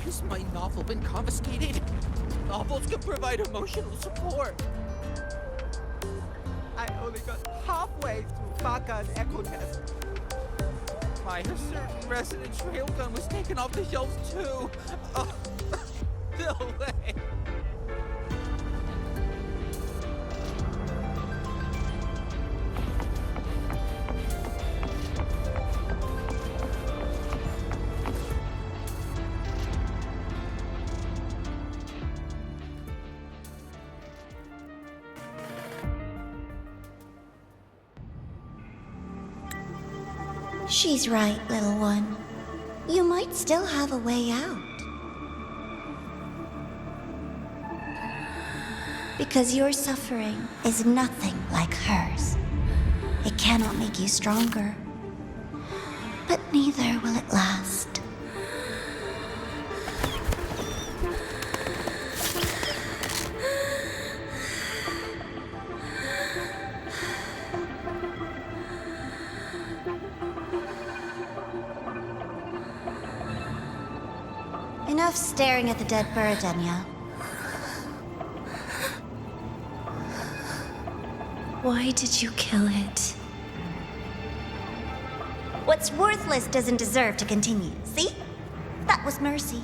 Has my novel been confiscated? Novels can provide emotional support. I only got halfway through Baka and Echo Test. My certain resident trailgun was taken off the shelves too. Oh, no way. She's right, little one. You might still have a way out. Because your suffering is nothing like hers. It cannot make you stronger, but neither will it last. Enough staring at the dead bird, Denia. Why did you kill it? What's worthless doesn't deserve to continue, see? That was mercy.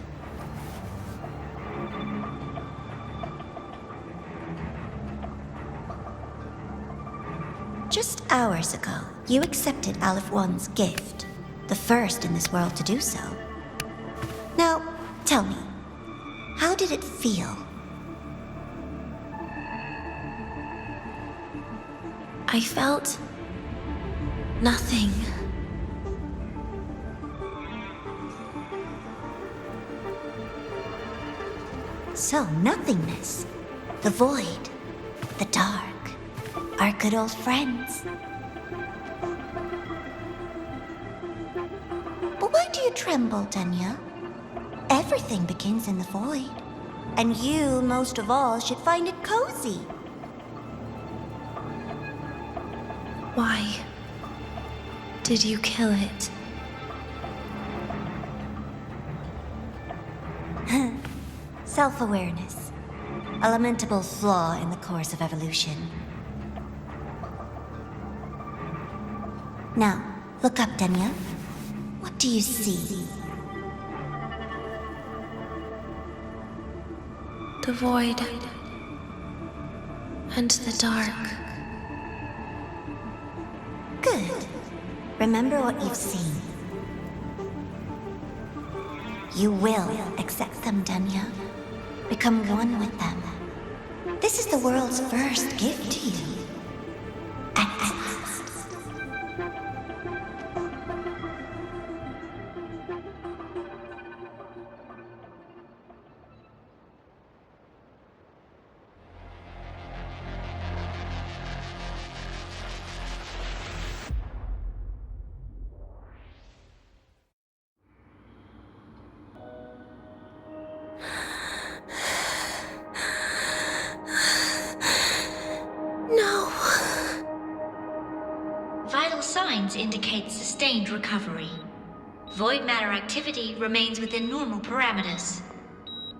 Just hours ago, you accepted Aleph One's gift, the first in this world to do so. Now, tell me, how did it feel? I felt nothing. So, nothingness, the void, the dark, our good old friends. But why do you tremble, Denia? Everything begins in the void, and you, most of all, should find it cozy. Why did you kill it? Self-awareness. A lamentable flaw in the course of evolution. Now, look up, Denia. What do you see? The void and the dark. Good. Remember what you've seen. You will accept them, Denia. Become one with them. This is the world's first gift to you. At last. Signs indicate sustained recovery. Void matter activity remains within normal parameters.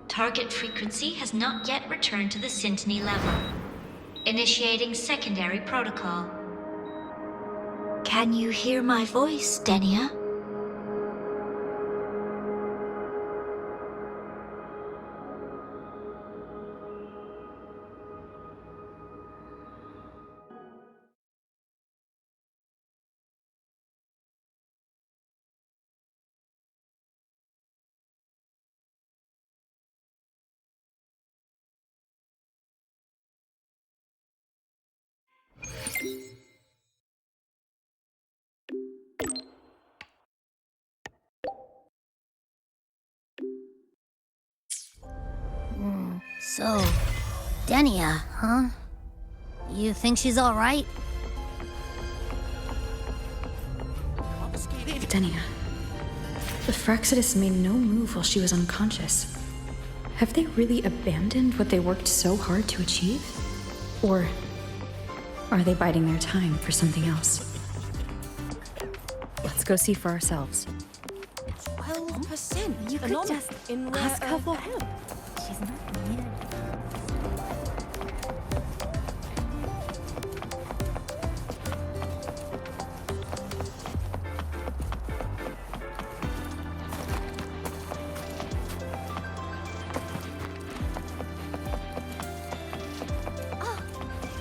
Target frequency has not yet returned to the syntony level. Initiating secondary protocol. Can you hear my voice, Denia? So, Denia, huh? You think she's all right? Confiscated? Denia. The Fraxidus made no move while she was unconscious. Have they really abandoned what they worked so hard to achieve? Or are they biding their time for something else? Let's go see for ourselves. Well 100%. You could anonymous just in rare ask her earth for elements. help. She's not weird.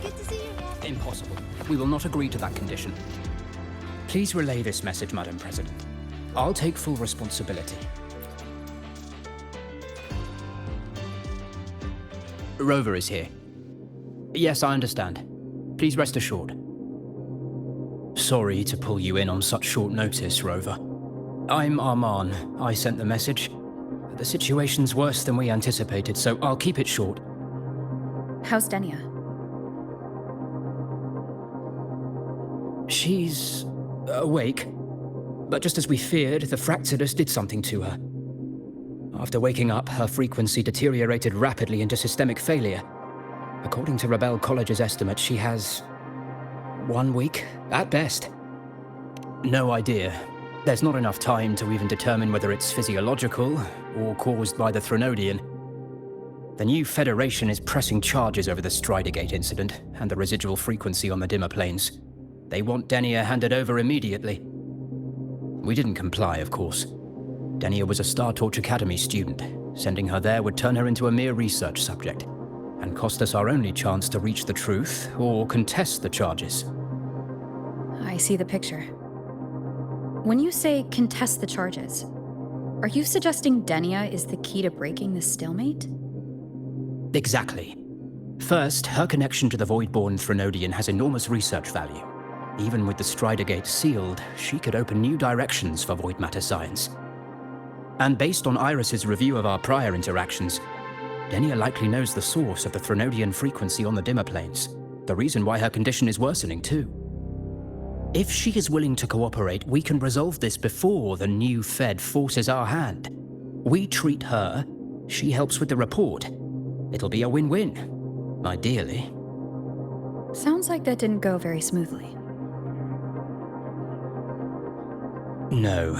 Good to see you again. Impossible. We will not agree to that condition. Please relay this message, Madam President. I'll take full responsibility. Rover is here. Yes, I understand. Please rest assured. Sorry to pull you in on such short notice, Rover. I'm Arman. I sent the message. The situation's worse than we anticipated, so I'll keep it short. How's Denia? She's awake. But just as we feared, the Fractsidus did something to her. After waking up, her frequency deteriorated rapidly into systemic failure. According to Rebel College's estimate, she has 1 week, at best. No idea. There's not enough time to even determine whether it's physiological or caused by the Threnodian. The new Federation is pressing charges over the Stridergate incident and the residual frequency on the dimmer planes. They want Denia handed over immediately. We didn't comply, of course. Denia was a Star Torch Academy student. Sending her there would turn her into a mere research subject, and cost us our only chance to reach the truth or contest the charges. I see the picture. When you say contest the charges, are you suggesting Denia is the key to breaking this stalemate? Exactly. First, her connection to the Voidborn Threnodian has enormous research value. Even with the Stridergate sealed, she could open new directions for void matter science. And based on Iris's review of our prior interactions, Denia likely knows the source of the Threnodian frequency on the dimmer planes, the reason why her condition is worsening too. If she is willing to cooperate, we can resolve this before the new Fed forces our hand. We treat her, she helps with the report. It'll be a win-win, ideally. Sounds like that didn't go very smoothly. No,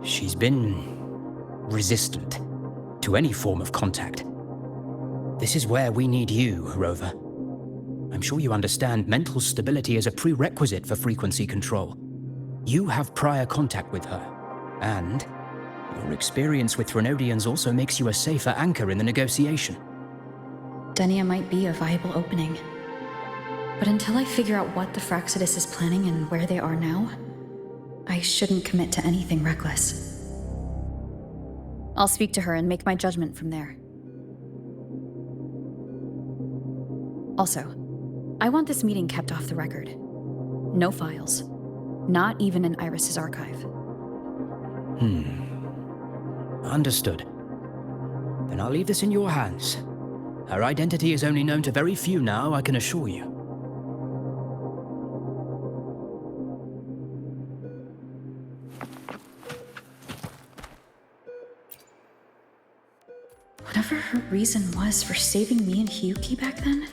she's been resistant to any form of contact. This is where we need you, Rover. I'm sure you understand mental stability is a prerequisite for frequency control. You have prior contact with her, and your experience with Threnodians also makes you a safer anchor in the negotiation. Denia might be a viable opening. But until I figure out what the Fractsidus is planning and where they are now, I shouldn't commit to anything reckless. I'll speak to her and make my judgment from there. Also, I want this meeting kept off the record. No files. Not even in Iris's archive. Understood. Then I'll leave this in your hands. Her identity is only known to very few now, I can assure you. Whatever her reason was for saving me and Hyuki back then,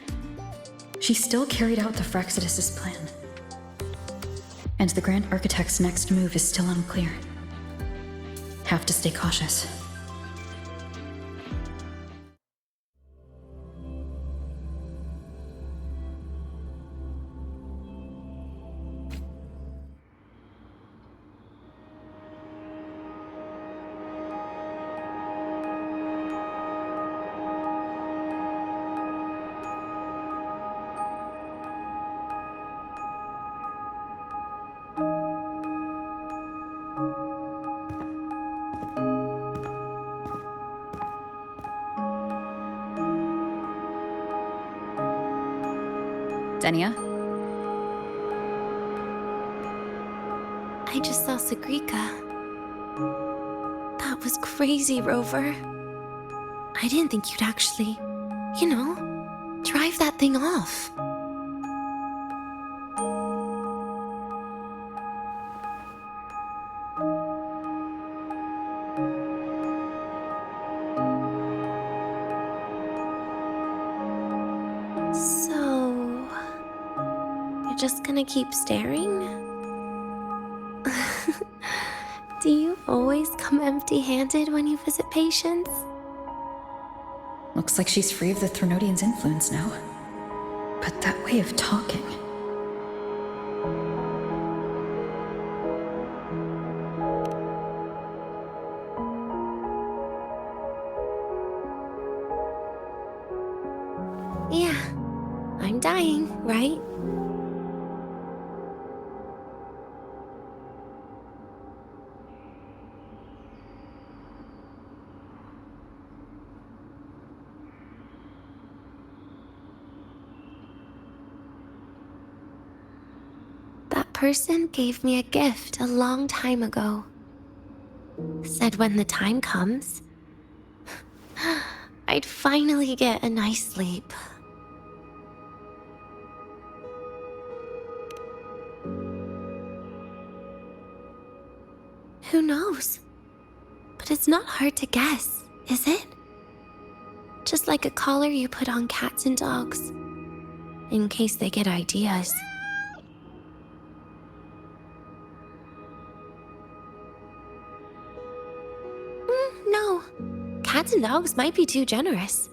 she still carried out the Fractsidus' plan. And the Grand Architect's next move is still unclear. Have to stay cautious. Denia? I just saw Sigrika. That was crazy, Rover. I didn't think you'd actually, drive that thing off. So, you're just gonna keep staring? Do you always come empty-handed when you visit patients? Looks like she's free of the Threnodian's influence now. But that way of talking... Yeah, I'm dying, right? That person gave me a gift a long time ago. Said when the time comes, I'd finally get a nice sleep. Who knows? But it's not hard to guess, is it? Just like a collar you put on cats and dogs, in case they get ideas. No. Cats and dogs might be too generous.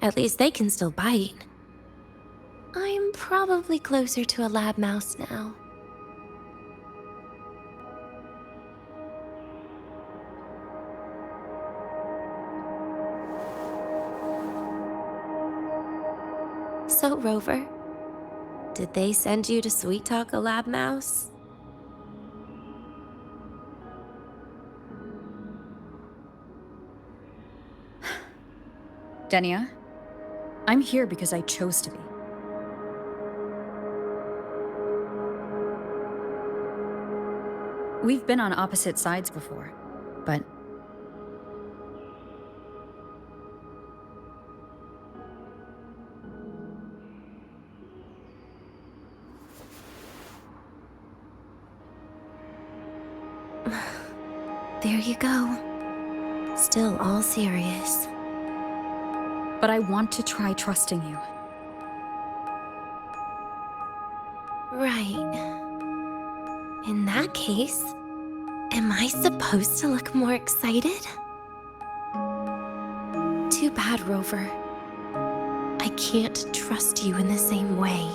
At least they can still bite. I'm probably closer to a lab mouse now. So, Rover, did they send you to sweet talk a lab mouse? Denia, I'm here because I chose to be. We've been on opposite sides before, but... There you go. Still all serious. But I want to try trusting you. Right. In that case, am I supposed to look more excited? Too bad, Rover. I can't trust you in the same way.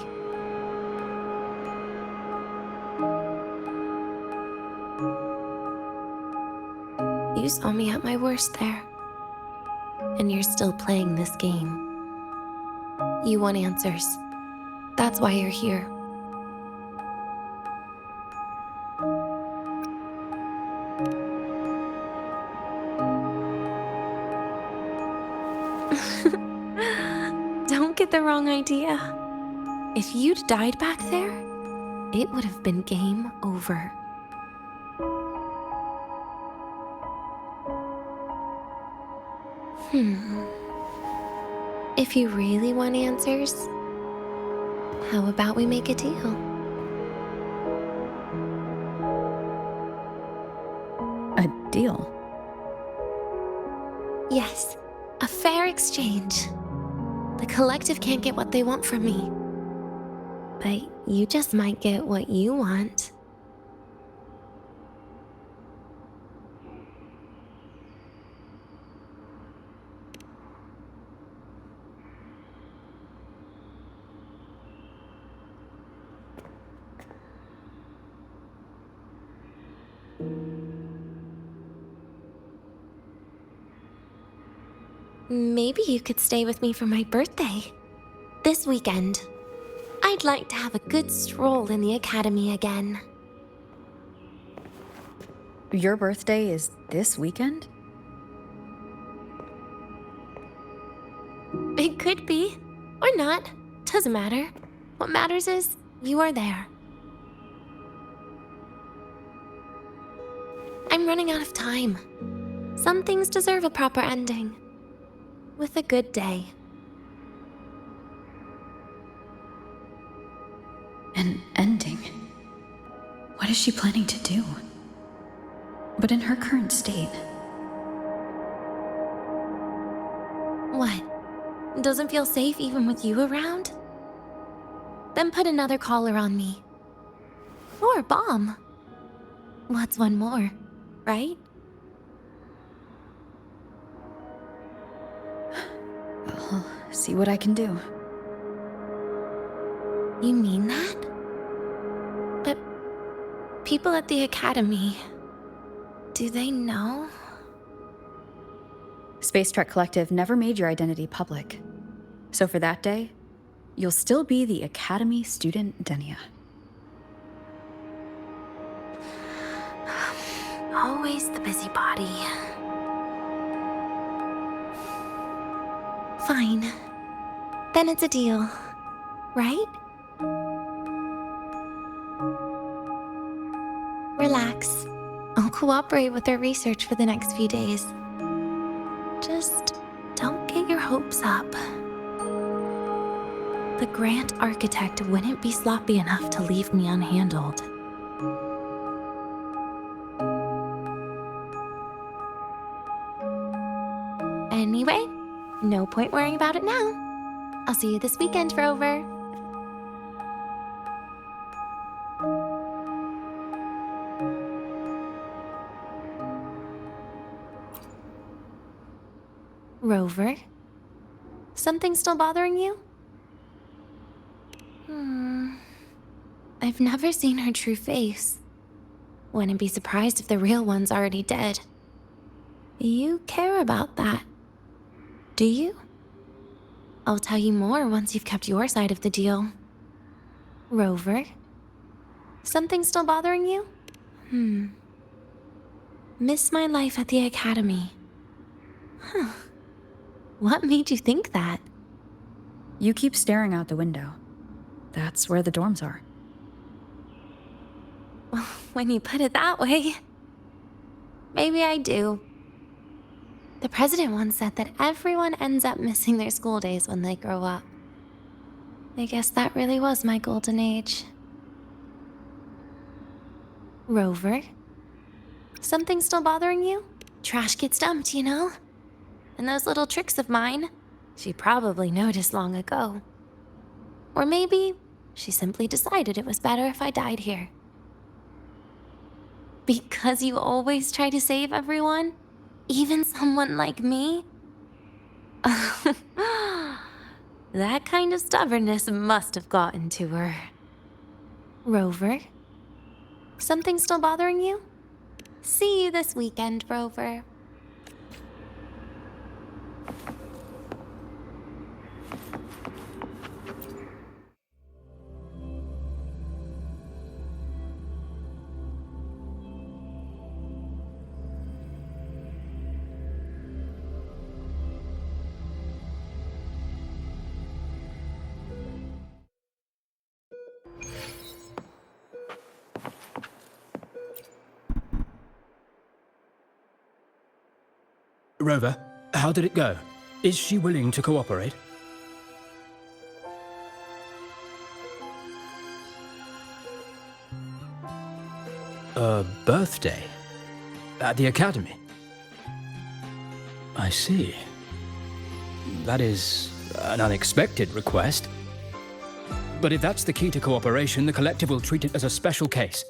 You saw me at my worst there. And you're still playing this game. You want answers. That's why you're here. Don't get the wrong idea. If you'd died back there, it would have been game over. If you really want answers, how about we make a deal? A deal? Yes, a fair exchange. The collective can't get what they want from me. But you just might get what you want. Maybe you could stay with me for my birthday. This weekend. I'd like to have a good stroll in the academy again. Your birthday is this weekend? It could be. Or not. Doesn't matter. What matters is you are there. I'm running out of time. Some things deserve a proper ending. With a good day. An ending? What is she planning to do? But in her current state... What? Doesn't feel safe even with you around? Then put another collar on me. Or a bomb. What's one more, right? I'll see what I can do. You mean that? But people at the Academy, do they know? Space Trek Collective never made your identity public. So for that day, you'll still be the Academy student Denia. Always the busybody. Fine. Then it's a deal, right? Relax. I'll cooperate with their research for the next few days. Just don't get your hopes up. The Grand Architect wouldn't be sloppy enough to leave me unhandled. Anyway, no point worrying about it now. I'll see you this weekend, Rover. Rover? Something still bothering you? I've never seen her true face. Wouldn't be surprised if the real one's already dead. You care about that, do you? I'll tell you more once you've kept your side of the deal. Rover? Something still bothering you? Miss my life at the Academy. Huh. What made you think that? You keep staring out the window. That's where the dorms are. When you put it that way, maybe I do. The president once said that everyone ends up missing their school days when they grow up. I guess that really was my golden age. Rover? Something still bothering you? Trash gets dumped, you know? And those little tricks of mine, she probably noticed long ago. Or maybe she simply decided it was better if I died here. Because you always try to save everyone? Even someone like me? That kind of stubbornness must have gotten to her. Rover? Something still bothering you? See you this weekend, Rover. Rover, how did it go? Is she willing to cooperate? A birthday? At the Academy? I see. That is an unexpected request. But if that's the key to cooperation, the Collective will treat it as a special case.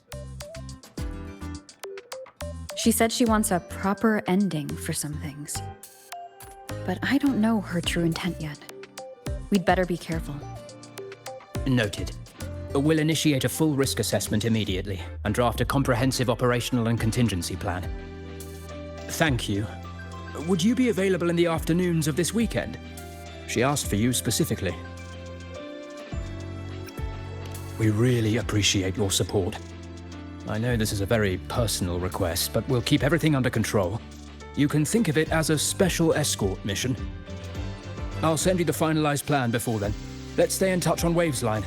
She said she wants a proper ending for some things. But I don't know her true intent yet. We'd better be careful. Noted. We'll initiate a full risk assessment immediately and draft a comprehensive operational and contingency plan. Thank you. Would you be available in the afternoons of this weekend? She asked for you specifically. We really appreciate your support. I know this is a very personal request, but we'll keep everything under control. You can think of it as a special escort mission. I'll send you the finalized plan before then. Let's stay in touch on Waves line.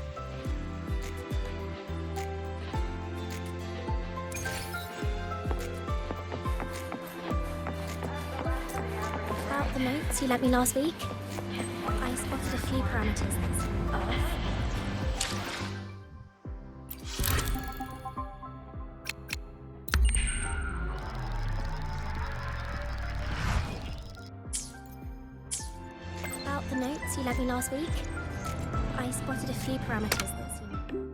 About the notes you lent me last week, I spotted a few parameters that seem off. The notes you lent me last week, I spotted a few parameters that seem...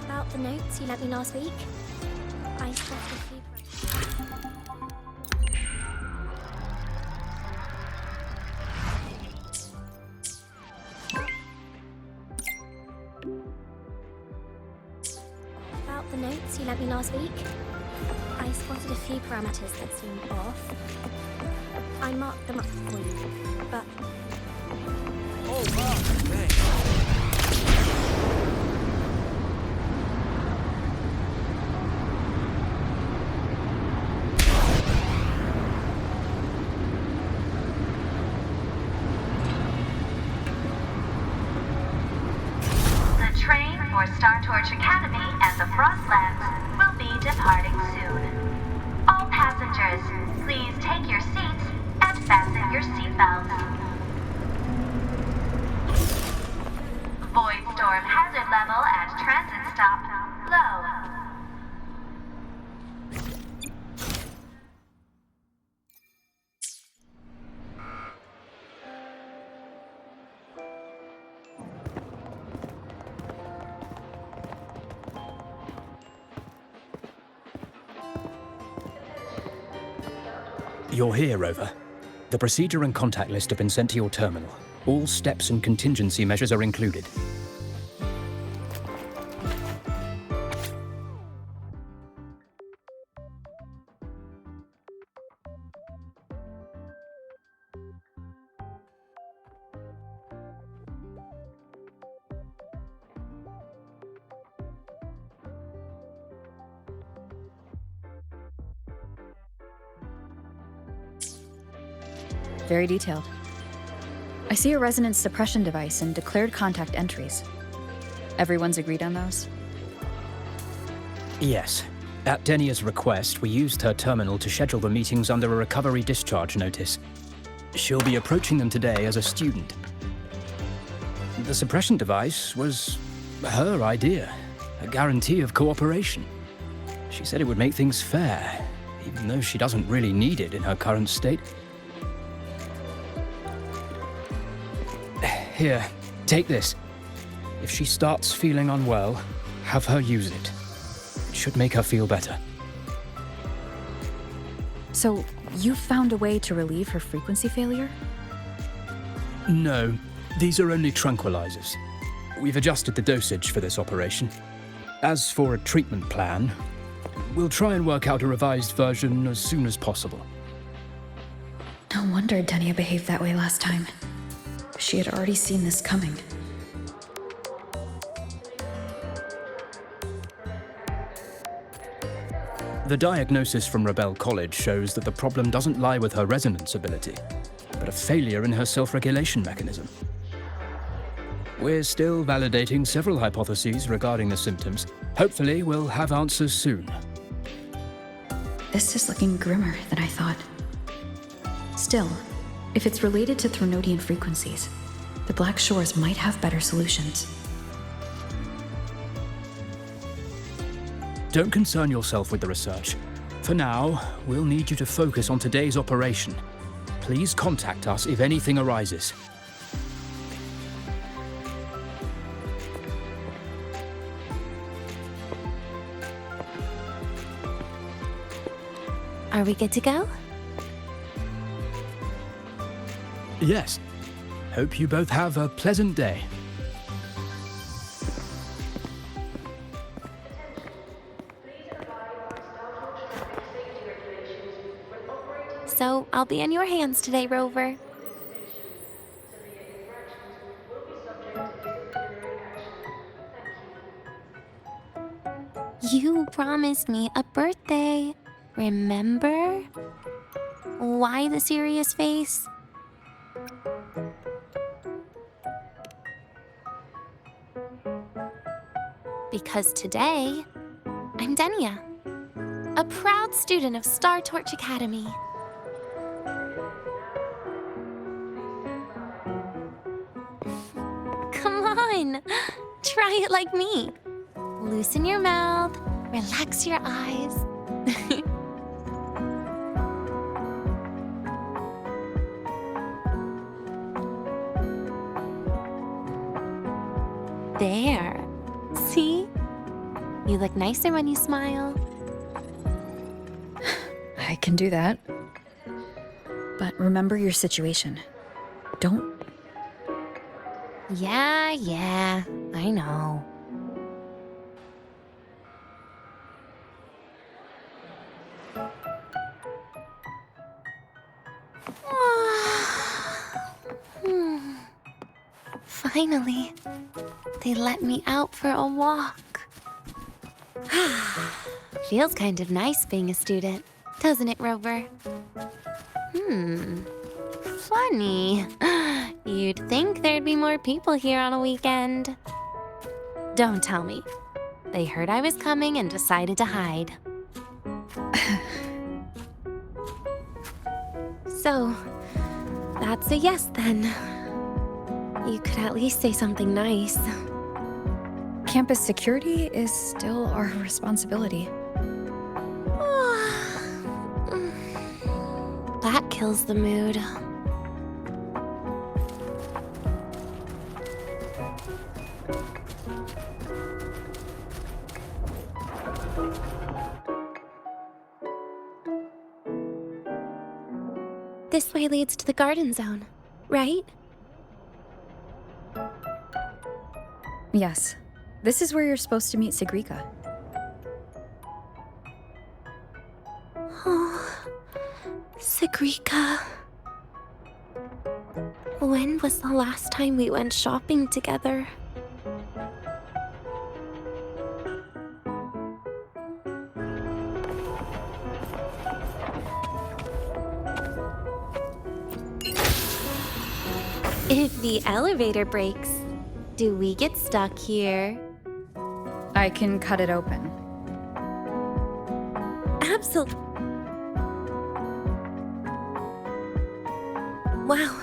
About the notes you lent me last week, I spotted a few. About the notes you lent me last week, I spotted a few parameters that seemed off. I marked them up for you, but Oh, wow, thanks. The train for Star Torch Academy and the Frostlands will be departing soon. All passengers, please take your seats and fasten your seatbelts. Void storm hazard level at transit stop low. You're here, Rover. The procedure and contact list have been sent to your terminal. All steps and contingency measures are included. Very detailed. I see a resonance suppression device and declared contact entries. Everyone's agreed on those? Yes. At Denia's request, we used her terminal to schedule the meetings under a recovery discharge notice. She'll be approaching them today as a student. The suppression device was her idea, a guarantee of cooperation. She said it would make things fair, even though she doesn't really need it in her current state. Here, take this. If she starts feeling unwell, have her use it. It should make her feel better. So, you found a way to relieve her frequency failure? No, these are only tranquilizers. We've adjusted the dosage for this operation. As for a treatment plan, we'll try and work out a revised version as soon as possible. No wonder Denia behaved that way last time. She had already seen this coming. The diagnosis from Rebel College shows that the problem doesn't lie with her resonance ability, but a failure in her self-regulation mechanism. We're still validating several hypotheses regarding the symptoms. Hopefully, we'll have answers soon. This is looking grimmer than I thought. Still, if it's related to Threnodian frequencies, the Black Shores might have better solutions. Don't concern yourself with the research. For now, we'll need you to focus on today's operation. Please contact us if anything arises. Are we good to go? Yes. Hope you both have a pleasant day. So, I'll be in your hands today, Rover. You promised me a birthday. Remember? Why the serious face? Because today, I'm Denia, a proud student of Star Torch Academy. Come fun! Try it like me. Loosen your mouth, relax your eyes. There. See? You look nicer when you smile. I can do that. But remember your situation. Don't... Yeah, I know. Finally, they let me out for a walk. Feels kind of nice being a student, doesn't it, Rover? Funny. You'd think there'd be more people here on a weekend. Don't tell me. They heard I was coming and decided to hide. So, that's a yes then. You could at least say something nice. Campus security is still our responsibility. That kills the mood. This way leads to the garden zone, right? Yes. This is where you're supposed to meet Sigrika. Oh, Sigrika. When was the last time we went shopping together? If the elevator breaks, do we get stuck here? I can cut it open. Absolutely. Wow,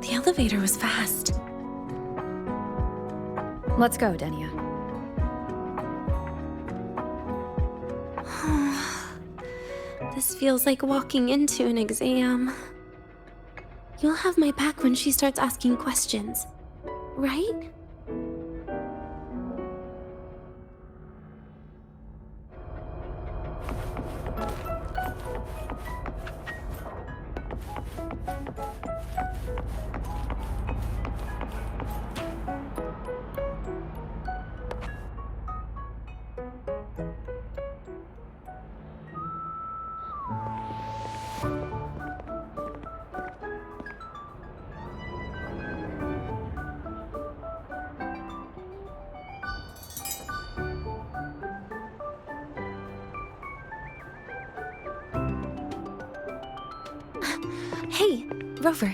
the elevator was fast. Let's go, Denia. This feels like walking into an exam. You'll have my back when she starts asking questions, right? Hey, Rover.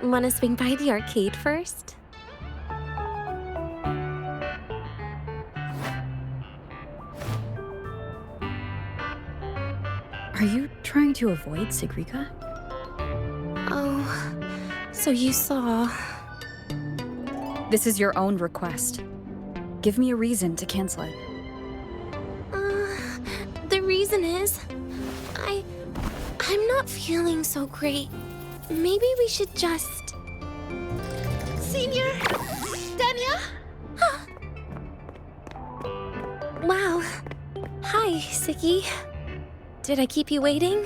Wanna swing by the arcade first? Are you trying to avoid Sigrika? Oh, so you saw... This is your own request. Give me a reason to cancel it. The reason is... I'm not feeling so great. Maybe we should just... Senior? Denia? Wow. Hi, Siggy. Did I keep you waiting?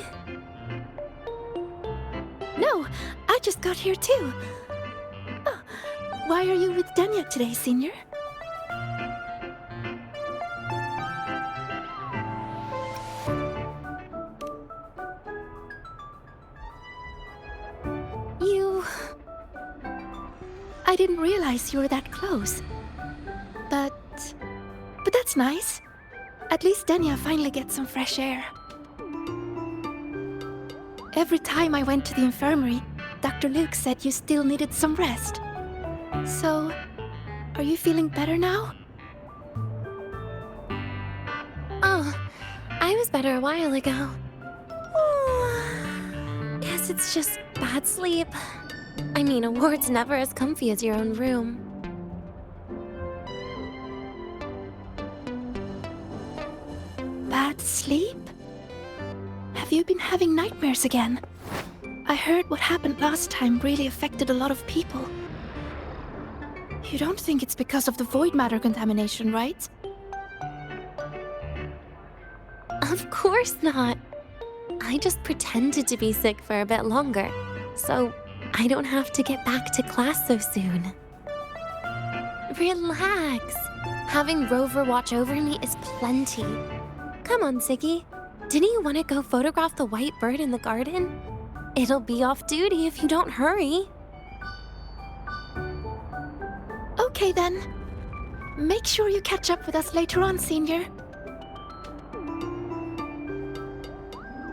No, I just got here too. Oh, why are you with Denia today, Senior? I didn't realize you were that close. But that's nice. At least Denia finally gets some fresh air. Every time I went to the infirmary, Dr. Luuk said you still needed some rest. So, are you feeling better now? Oh, I was better a while ago. Guess it's just bad sleep. I mean, a ward's never as comfy as your own room. Can't sleep? Have you been having nightmares again? I heard what happened last time really affected a lot of people. You don't think it's because of the void matter contamination, right? Of course not. I just pretended to be sick for a bit longer, so I don't have to get back to class so soon. Relax. Having Rover watch over me is plenty. Come on, Siggy. Didn't you want to go photograph the white bird in the garden? It'll be off duty if you don't hurry. Okay then. Make sure you catch up with us later on, Senior.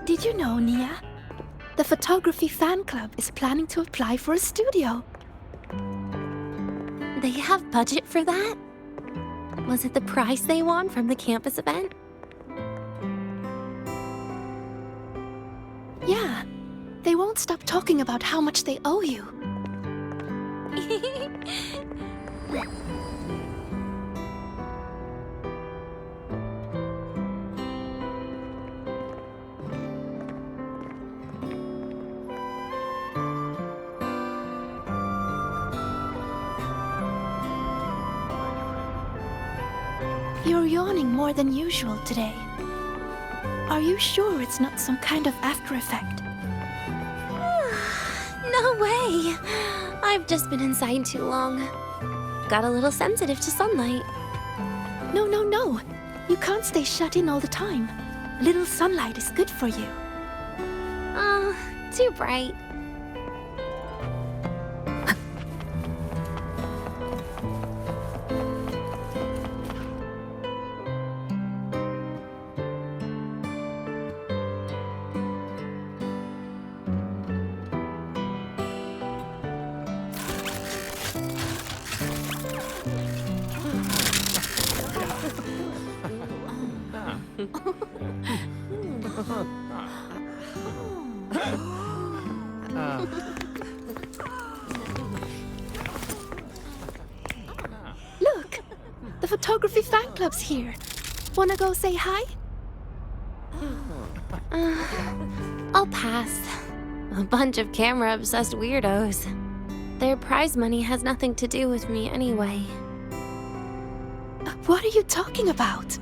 Did you know, Nia? The photography fan club is planning to apply for a studio. They have budget for that? Was it the prize they won from the campus event? Yeah. They won't stop talking about how much they owe you. You're yawning more than usual today. Are you sure it's not some kind of after effect? No way! I've just been inside too long. Got a little sensitive to sunlight. No. You can't stay shut in all the time. A little sunlight is good for you. Oh, too bright. Look! The photography fan club's here. Wanna go say hi? I'll pass. A bunch of camera-obsessed weirdos. Their prize money has nothing to do with me anyway. What are you talking about?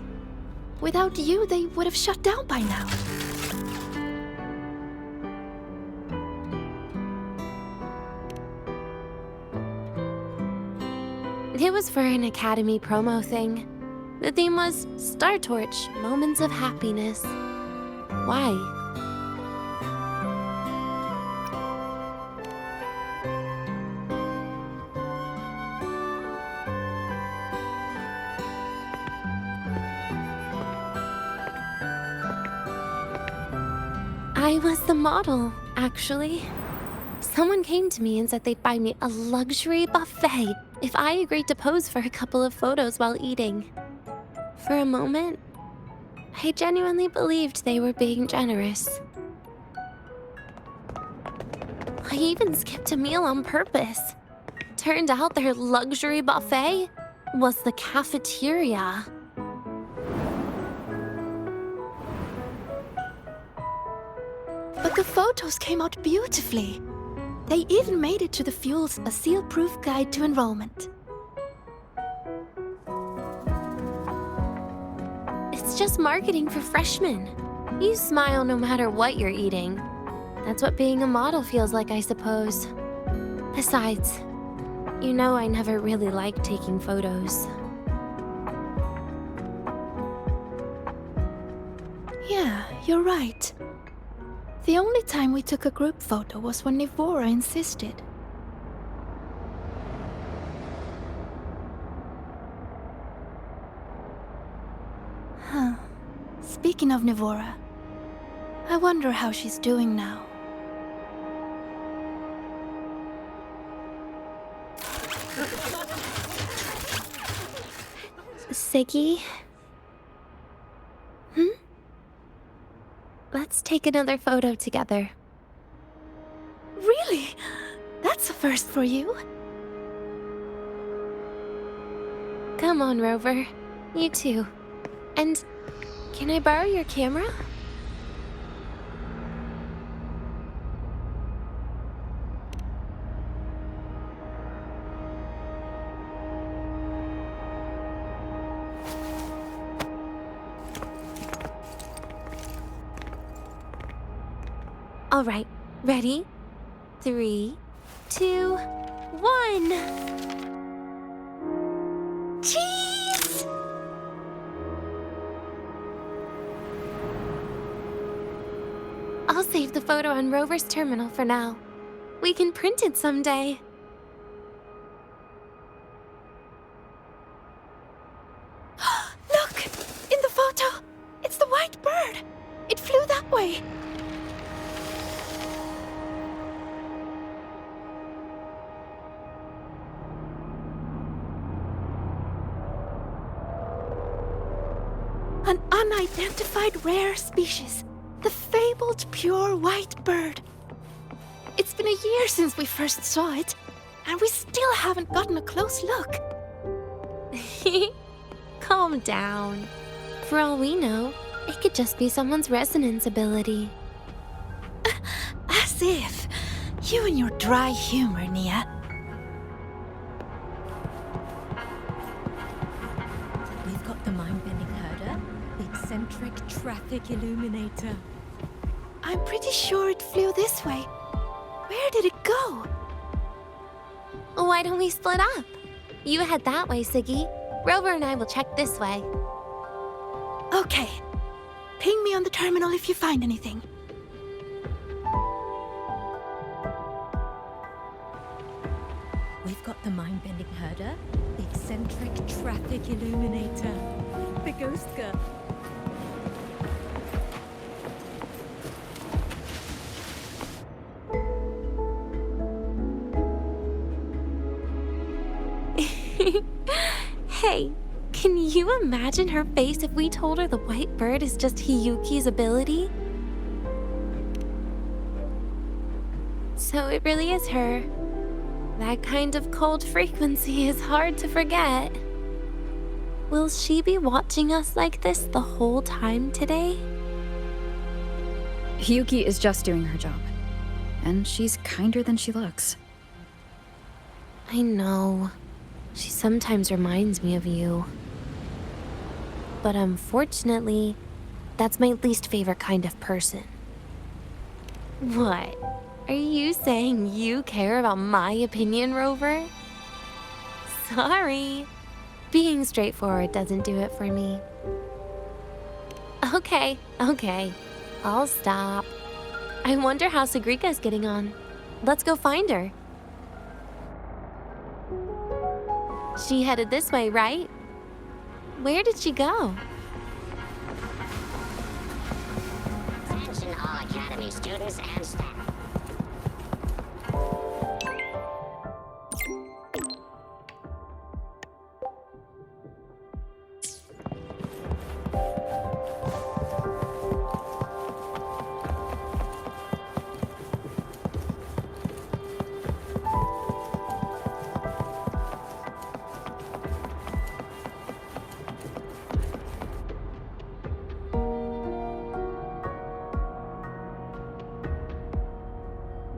Without you, they would have shut down by now. It was for an Academy promo thing. The theme was Star Torch, Moments of Happiness. Why? I was the model, actually. Someone came to me and said they'd buy me a luxury buffet if I agreed to pose for a couple of photos while eating. For a moment, I genuinely believed they were being generous. I even skipped a meal on purpose. Turned out their luxury buffet was the cafeteria. But the photos came out beautifully. They even made it to the Fuel's A Seal-Proof Guide to Enrollment. It's just marketing for freshmen. You smile no matter what you're eating. That's what being a model feels like, I suppose. Besides, you know I never really liked taking photos. Yeah, you're right. The only time we took a group photo was when Nivora insisted. Huh. Speaking of Nivora, I wonder how she's doing now. Siggy? Let's take another photo together. Really? That's a first for you. Come on, Rover. You too. And Can I borrow your camera? All right, ready? 3, 2, 1. Cheese! I'll save the photo on Rover's terminal for now. We can print it someday. Look! In the photo! It's the white bird! It flew that way! An unidentified rare species. The fabled pure white bird. It's been a year since we first saw it, and we still haven't gotten a close look. Calm down. For all we know, it could just be someone's resonance ability. As if. You and your dry humor, Nia. We've got the mind-bending herder, the eccentric traffic illuminator. I'm pretty sure it flew this way. Where did it go? Why don't we split up? You head that way, Siggy. Rover and I will check this way. Okay. Ping me on the terminal if you find anything. We've got the mind-bending herder, the eccentric traffic illuminator, the ghost girl. Hey, can you imagine her face if we told her the white bird is just Hiyuki's ability? So it really is her. That kind of cold frequency is hard to forget. Will she be watching us like this the whole time today? Hiyuki is just doing her job. And she's kinder than she looks. I know. She sometimes reminds me of you. But unfortunately, that's my least favorite kind of person. What? Are you saying you care about my opinion, Rover? Sorry. Being straightforward doesn't do it for me. Okay. I'll stop. I wonder how Sigrika's getting on. Let's go find her. She headed this way, right? Where did she go? Attention all Academy students and staff.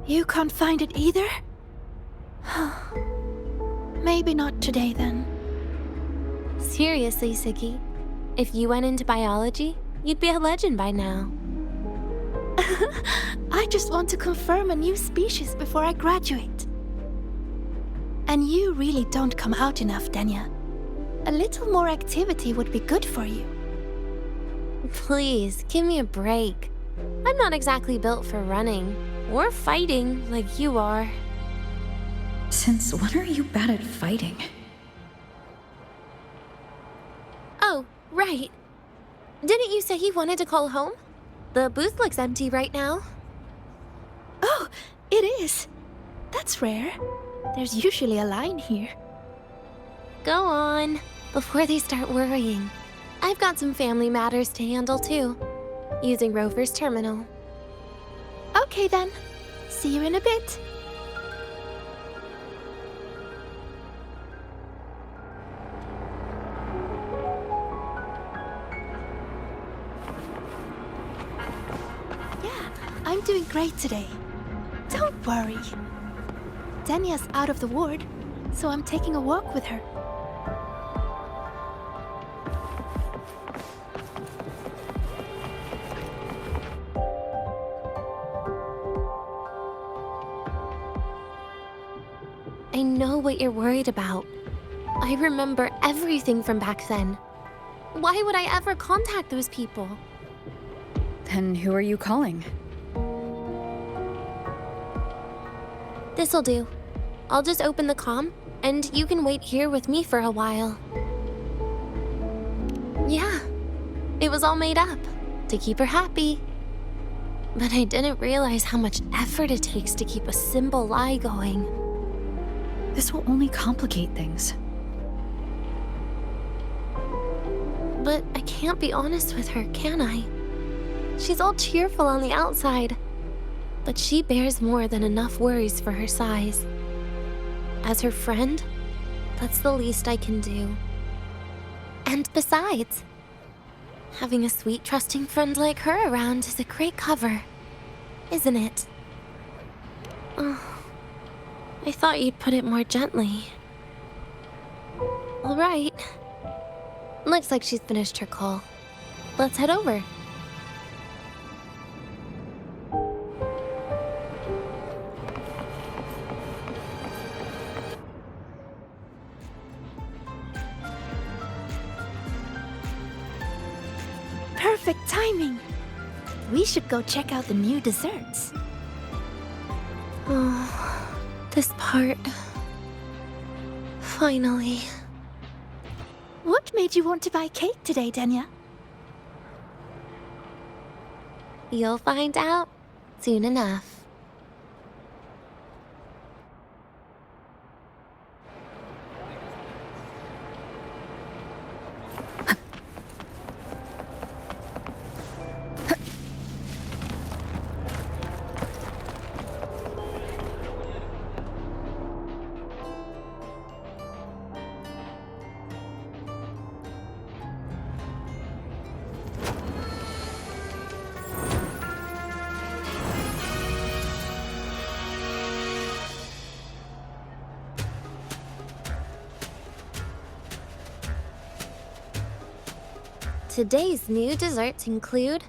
You can't find it either? Maybe not today then. Seriously, Siggy. If you went into biology, you'd be a legend by now. I just want to confirm a new species before I graduate. And you really don't come out enough, Denia. A little more activity would be good for you. Please, give me a break. I'm not exactly built for running or fighting like you are. Since when are you bad at fighting? Oh, right. Didn't you say you wanted to call home? The booth looks empty right now. Oh, it is. That's rare. There's usually a line here. Go on, before they start worrying. I've got some family matters to handle too, using Rover's terminal. Okay then. See you in a bit. doing great today. Don't worry. Denia's out of the ward, so I'm taking a walk with her. I know what you're worried about. I remember everything from back then. Why would I ever contact those people? Then who are you calling? This'll do. I'll just open the comm, and you can wait here with me for a while. Yeah, it was all made up, to keep her happy. But I didn't realize how much effort it takes to keep a simple lie going. This will only complicate things. But I can't be honest with her, can I? She's all cheerful on the outside, but she bears more than enough worries for her size. As her friend, that's the least I can do. And besides, having a sweet, trusting friend like her around is a great cover, isn't it? Oh, I thought you'd put it more gently. All right. Looks like she's finished her call. Let's head over. Perfect timing. We should go check out the new desserts. Oh, this part. Finally. What made you want to buy cake today, Denia? You'll find out soon enough. Today's new desserts include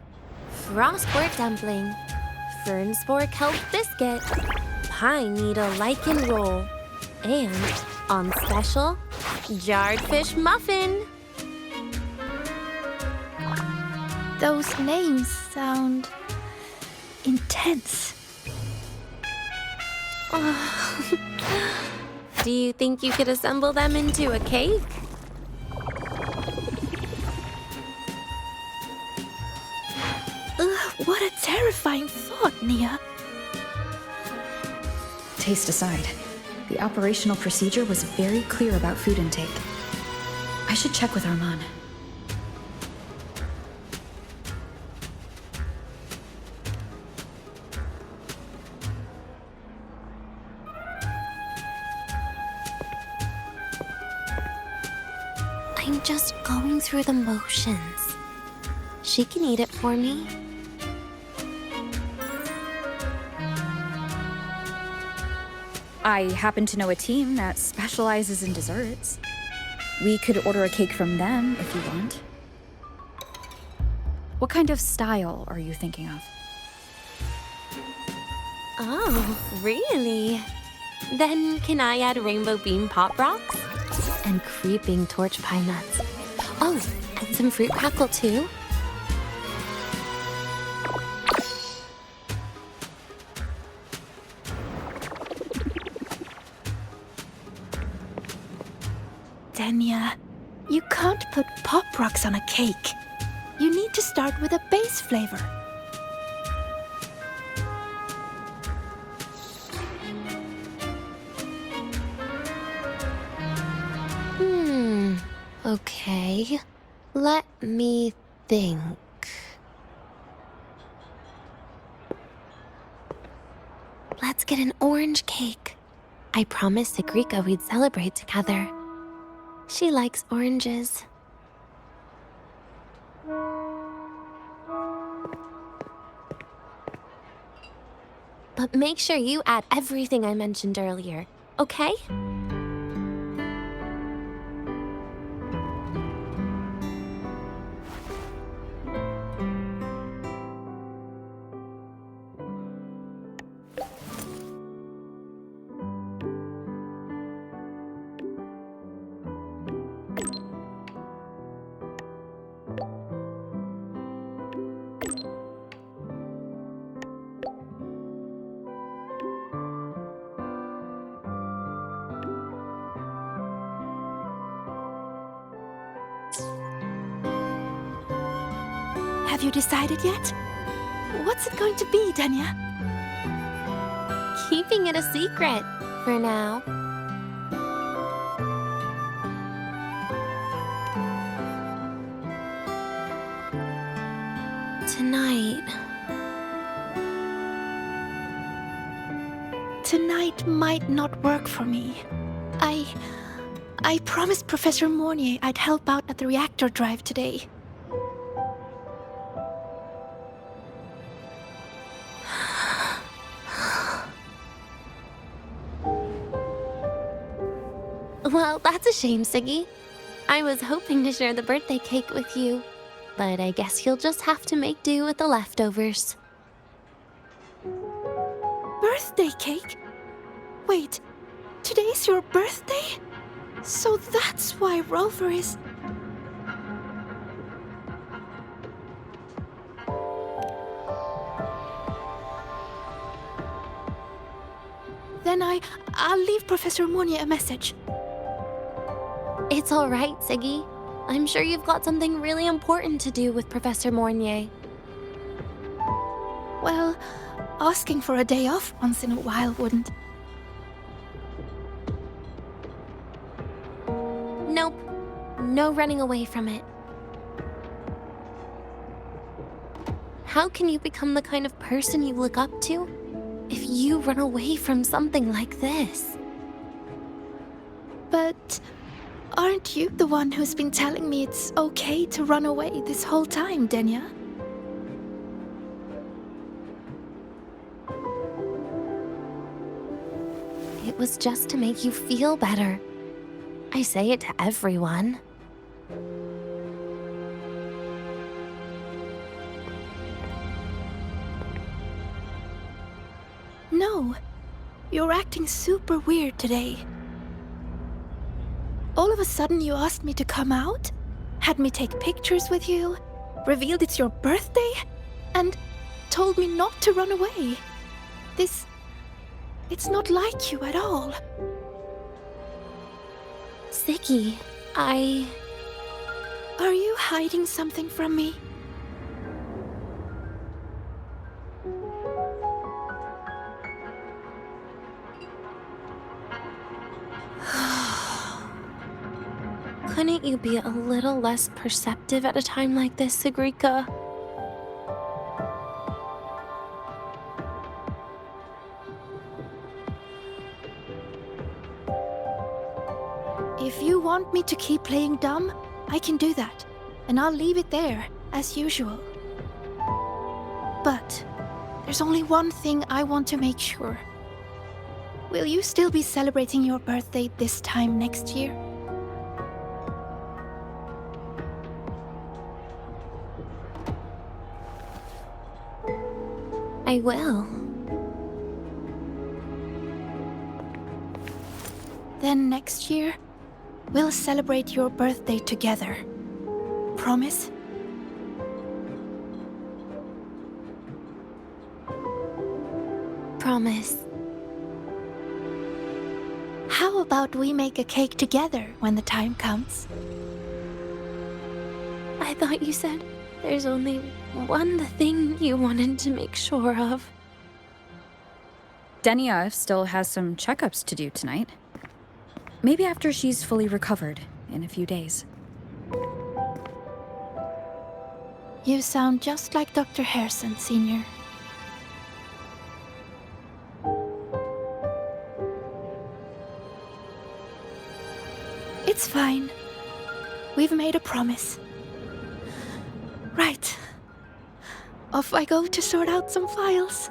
Frostwort Dumpling, Fernspore Kelp Biscuit, Pine Needle Lichen Roll, and, on special, Jarred Fish Muffin. Those names sound intense. Do you think you could assemble them into a cake? What a terrifying thought, Nia. Taste aside, the operational procedure was very clear about food intake. I should check with Arman. I'm just going through the motions. She can eat it for me. I happen to know a team that specializes in desserts. We could order a cake from them if you want. What kind of style are you thinking of? Oh, really? Then can I add rainbow bean pop rocks? And creeping torch pine nuts. Oh, and some fruit crackle too? Denia, you can't put pop rocks on a cake. You need to start with a base flavor. Okay. Let me think. Let's get an orange cake. I promised Sigrika we'd celebrate together. She likes oranges. But make sure you add everything I mentioned earlier, okay? Have you decided yet? What's it going to be, Denia? Keeping it a secret for now. Tonight might not work for me. I promised Professor Mornye I'd help out at the reactor drive today. Well, that's a shame, Siggy. I was hoping to share the birthday cake with you, but I guess you'll just have to make do with the leftovers. Birthday cake? Wait, today's your birthday? So that's why Rover is... Then I'll leave Professor Mornye a message. It's all right, Siggy. I'm sure you've got something really important to do with Professor Mornye. Well, asking for a day off once in a while wouldn't. Nope. No running away from it. How can you become the kind of person you look up to if you run away from something like this? But aren't you the one who's been telling me it's okay to run away this whole time, Denia? It was just to make you feel better. I say it to everyone. No, you're acting super weird today. All of a sudden you asked me to come out, had me take pictures with you, revealed it's your birthday, and told me not to run away. It's not like you at all. Siggy, Are you hiding something from me? Couldn't you be a little less perceptive at a time like this, Sigrika? If you want me to keep playing dumb, I can do that, and I'll leave it there, as usual. But there's only one thing I want to make sure. Will you still be celebrating your birthday this time next year? I will. Then next year, we'll celebrate your birthday together. Promise? Promise. How about we make a cake together when the time comes? I thought you said there's only one thing you wanted to make sure of. Denia still has some checkups to do tonight. Maybe after she's fully recovered in a few days. You sound just like Dr. Harrison, Sr. It's fine. We've made a promise. Right. Off I go to sort out some files.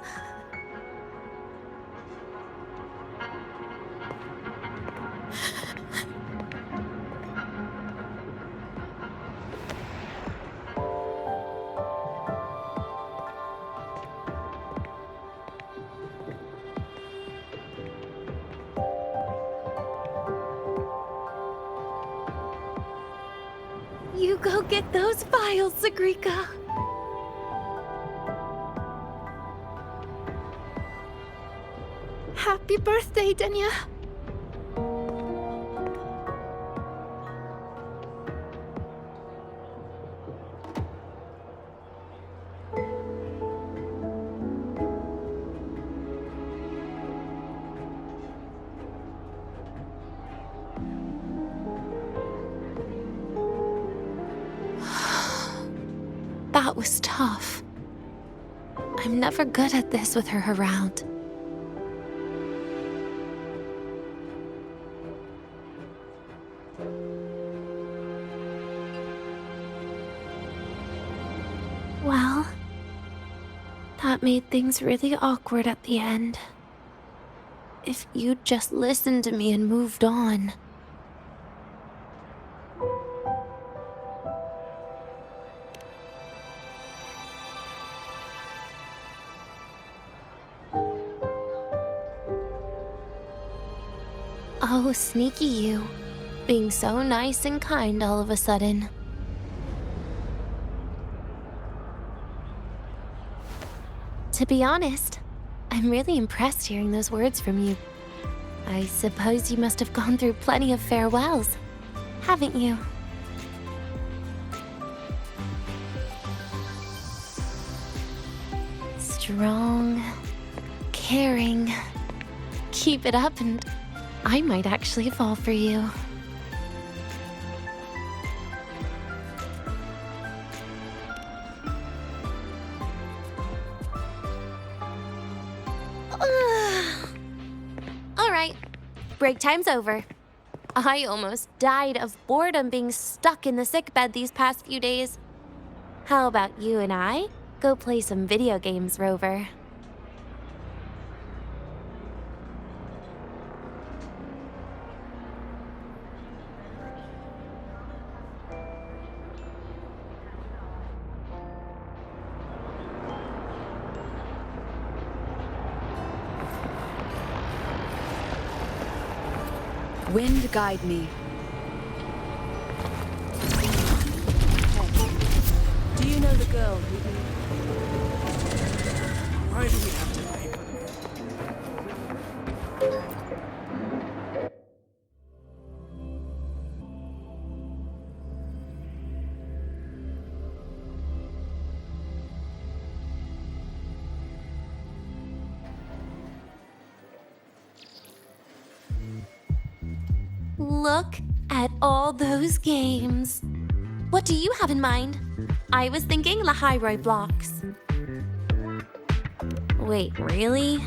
go get those files, Sigrika. Happy birthday, Denia. That was tough. I'm never good at this with her around. Well, that made things really awkward at the end. If you'd just listened to me and moved on. Oh, sneaky you. Being so nice and kind all of a sudden. To be honest, I'm really impressed hearing those words from you. I suppose you must have gone through plenty of farewells, haven't you? Strong, caring. Keep it up and I might actually fall for you. Alright, break time's over. I almost died of boredom being stuck in the sickbed these past few days. How about you and I go play some video games, Rover? Wind guide me. Hey, do you know the girl who... Why do we have to pay for Look at all those games. What do you have in mind? I was thinking Lahai-Roi blocks. Wait, really?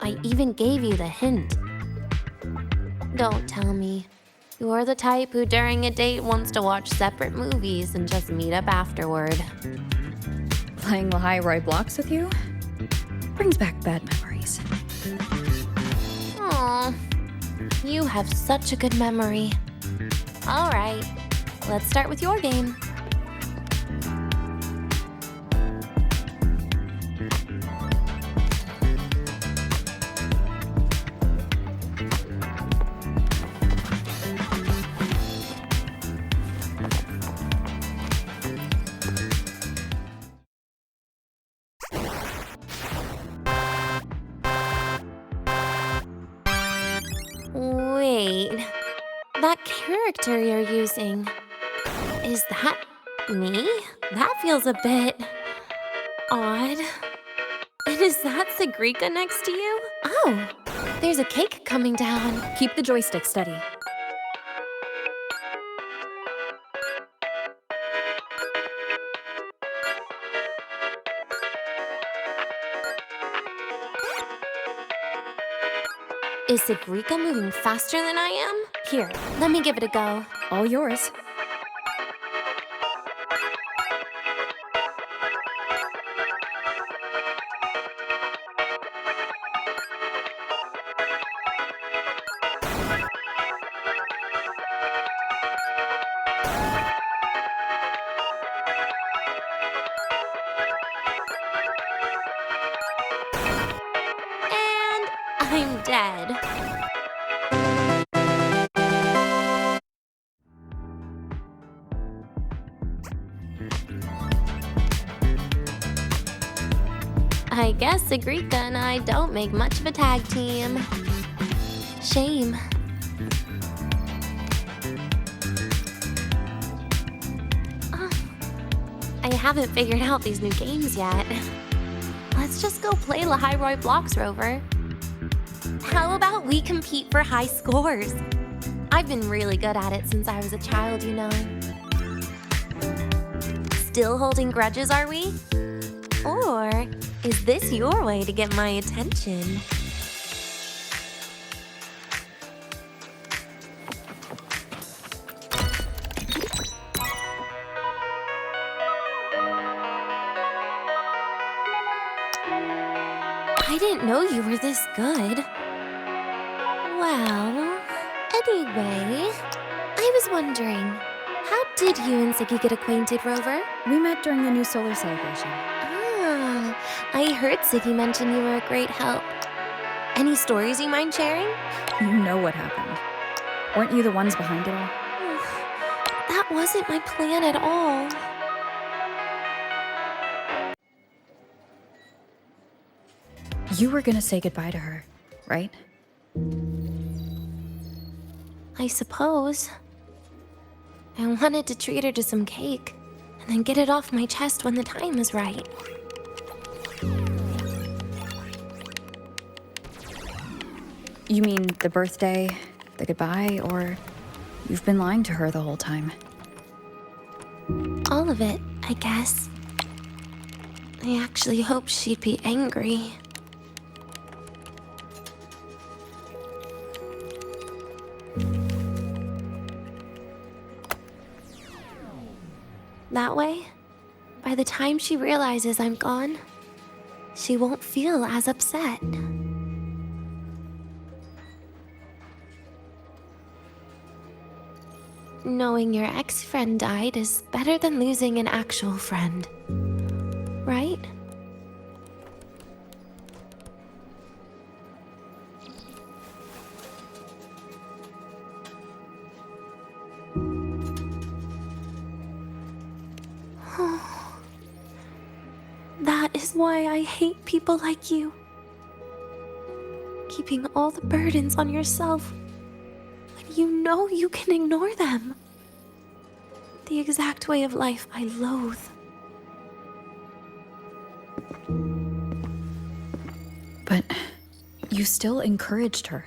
I even gave you the hint. Don't tell me. You're the type who during a date wants to watch separate movies and just meet up afterward. Playing Lahai-Roi blocks with you? Brings back bad memories. Aw, you have such a good memory. All right, let's start with your game. Wait, that character you're using, is that me? That feels a bit odd. And is that Sigrika next to you? Oh, there's a cake coming down. Keep the joystick steady. Is Sigrika moving faster than I am? Here, let me give it a go. All yours. I'm dead. I guess Sigrika and I don't make much of a tag team. Shame. I haven't figured out these new games yet. Let's just go play Lahai-Roi blocks, Rover. How about we compete for high scores? I've been really good at it since I was a child, you know. Still holding grudges, are we? Or is this your way to get my attention? I didn't know you were this good. Well, anyway, I was wondering, how did you and Siggy get acquainted, Rover? We met during the new solar celebration. Ah, I heard Siggy mention you were a great help. Any stories you mind sharing? You know what happened. Weren't you the ones behind it all? That wasn't my plan at all. You were gonna say goodbye to her, right? I suppose. I wanted to treat her to some cake, and then get it off my chest when the time is right. You mean the birthday, the goodbye, or you've been lying to her the whole time? All of it, I guess. I actually hoped she'd be angry. That way, by the time she realizes I'm gone, she won't feel as upset. Knowing your ex-friend died is better than losing an actual friend, right? That is why I hate people like you. Keeping all the burdens on yourself when you know you can ignore them. The exact way of life I loathe. But you still encouraged her.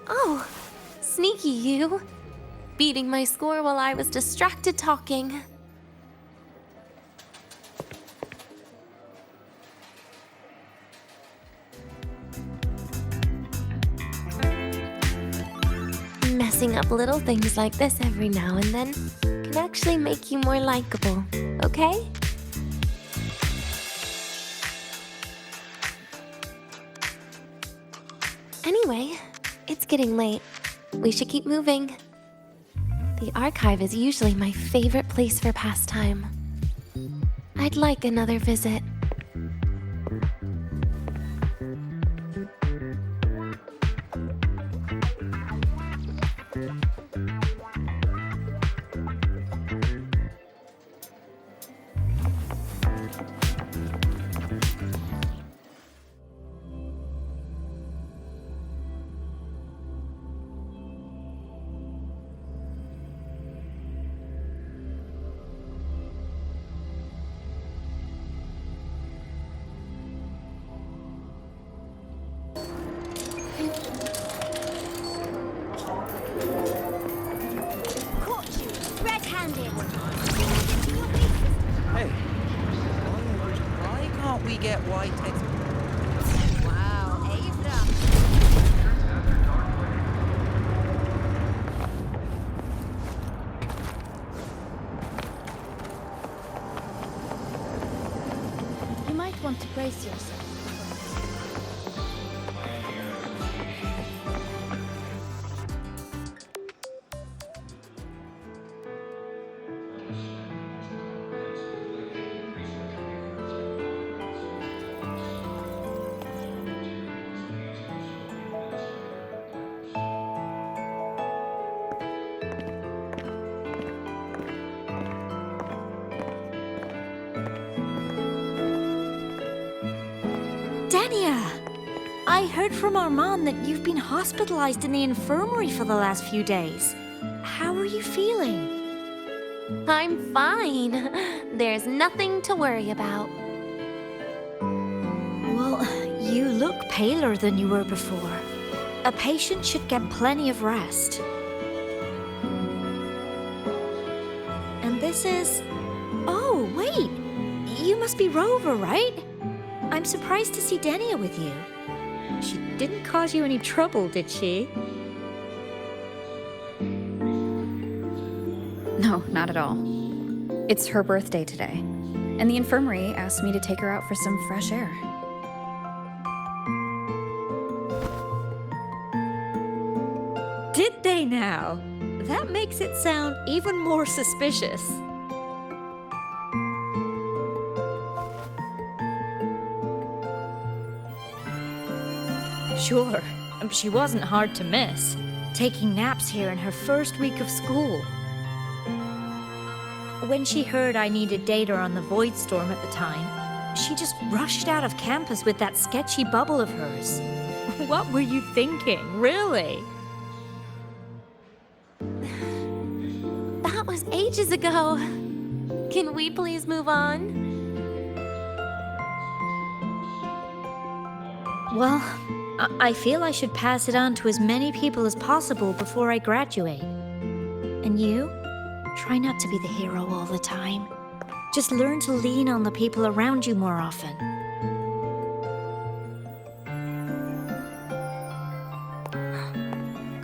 Oh, sneaky you. Beating my score while I was distracted talking. Messing up little things like this every now and then can actually make you more likable, okay? Anyway, it's getting late. We should keep moving. The archive is usually my favorite place for pastime. I'd like another visit. Hey, why can't we get white ex- Wow, Aemeath. You might want to brace yourself. Denia! I heard from Armand that you've been hospitalized in the infirmary for the last few days. How are you feeling? I'm fine. There's nothing to worry about. Well, you look paler than you were before. A patient should get plenty of rest. And this is... Oh, wait! You must be Rover, right? I'm surprised to see Denia with you. She didn't cause you any trouble, did she? No, not at all. It's her birthday today, and the infirmary asked me to take her out for some fresh air. Did they now? That makes it sound even more suspicious. Sure, she wasn't hard to miss, taking naps here in her first week of school. When she heard I needed data on the Void Storm at the time, she just rushed out of campus with that sketchy bubble of hers. What were you thinking, really? That was ages ago. Can we please move on? Well, I feel I should pass it on to as many people as possible before I graduate. And you? Try not to be the hero all the time. Just learn to lean on the people around you more often.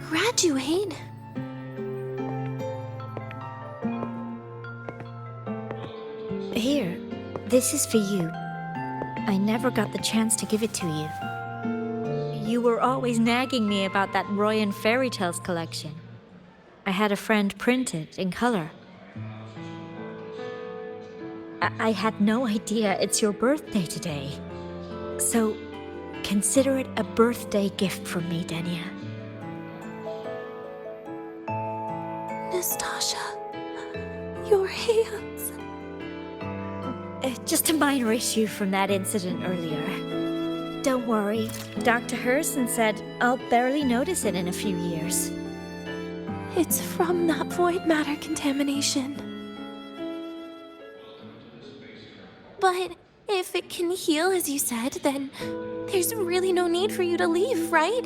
Graduate? Here, this is for you. I never got the chance to give it to you. You were always nagging me about that Roy and Fairy Tales collection. I had a friend print it in color. I had no idea it's your birthday today. So, consider it a birthday gift from me, Denia. Nastasha, your hands. Just a minor issue from that incident earlier. Don't worry, Dr. Herson said I'll barely notice it in a few years. It's from that void matter contamination. But if it can heal, as you said, then there's really no need for you to leave, right?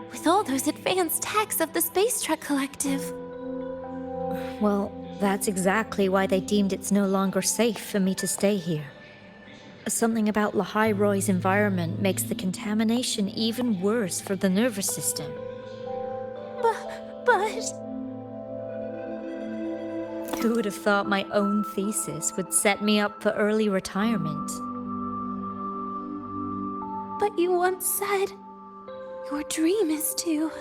With all those advanced techs of the Space Trek Collective. Well, that's exactly why they deemed it's no longer safe for me to stay here. Something about Lahai-Roi's environment makes the contamination even worse for the nervous system. But... Who would have thought my own thesis would set me up for early retirement? But you once said your dream is to...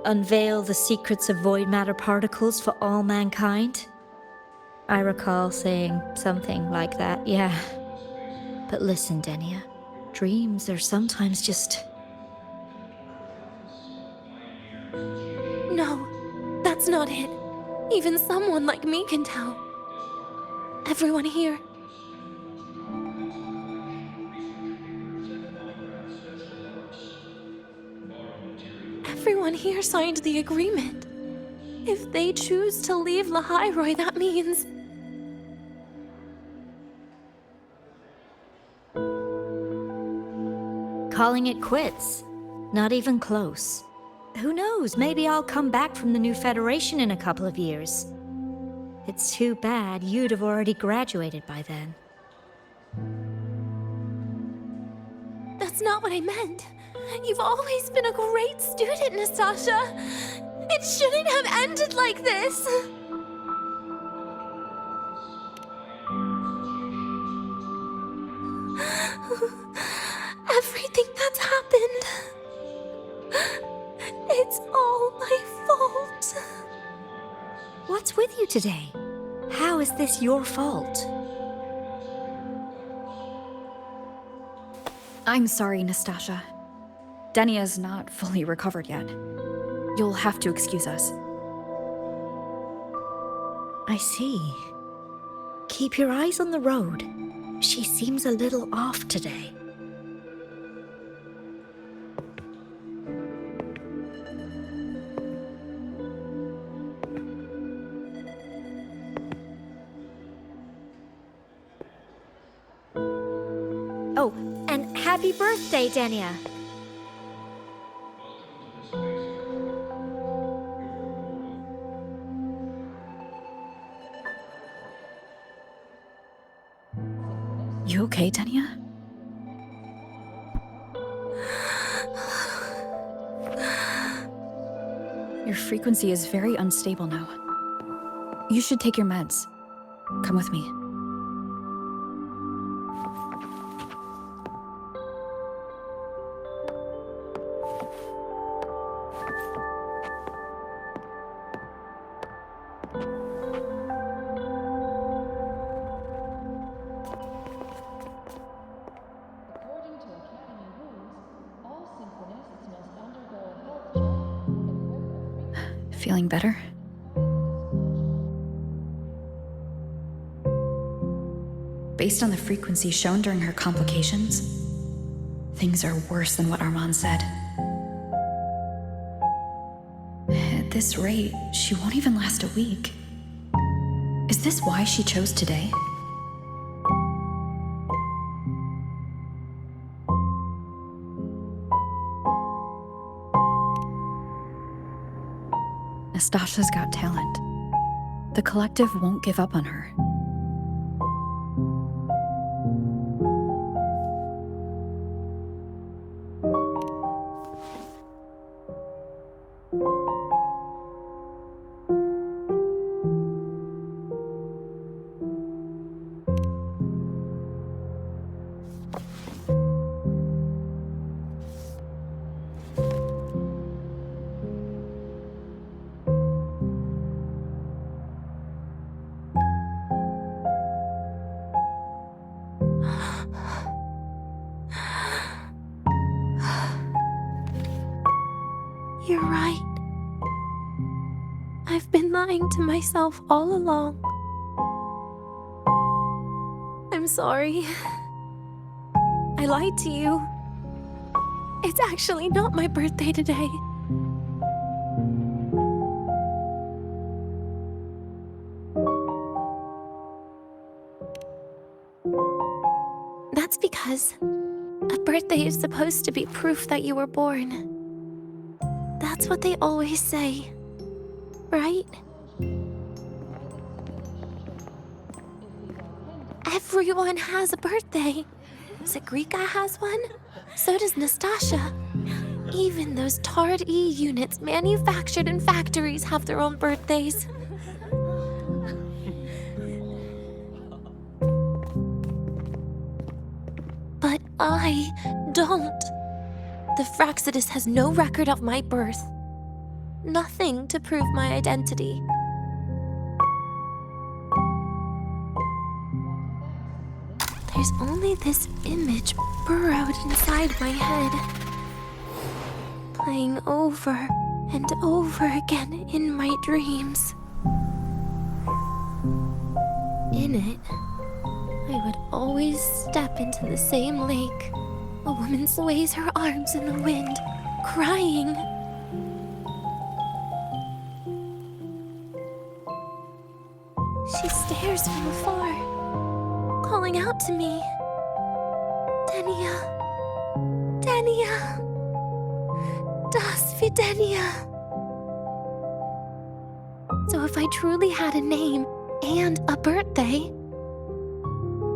unveil the secrets of void matter particles for all mankind? I recall saying something like that, yeah. But listen, Denia, dreams are sometimes just... No, that's not it. Even someone like me can tell. Everyone here. Everyone here signed the agreement. If they choose to leave Lahai-Roi, that means... calling it quits. Not even close. Who knows, maybe I'll come back from the new Federation in a couple of years. It's too bad you'd have already graduated by then. That's not what I meant. You've always been a great student, Nastasha. It shouldn't have ended like this. Everything that's happened... it's all my fault. What's with you today? How is this your fault? I'm sorry, Nastasha. Denia's not fully recovered yet. You'll have to excuse us. I see. Keep your eyes on the road. She seems a little off today. Oh, and happy birthday, Denia. You okay, Denia? Your frequency is very unstable now. You should take your meds. Come with me. Feeling better? Based on the frequency shown during her complications, things are worse than what Armand said. At this rate, she won't even last a week. Is this why she chose today? Nastasha's got talent. The collective won't give up on her. You're right. I've been lying to myself all along. I'm sorry. I lied to you. It's actually not my birthday today. That's because a birthday is supposed to be proof that you were born. That's what they always say, right? Everyone has a birthday. Sigrika has one, so does Nastasha. Even those tarred E units manufactured in factories have their own birthdays. But I don't. The Fractsidus has no record of my birth. Nothing to prove my identity. There's only this image burrowed inside my head, playing over and over again in my dreams. In it, I would always step into the same lake. A woman sways her arms in the wind, crying. She stares from afar, calling out to me. Denia. Denia. Das wie Denia. So if I truly had a name and a birthday,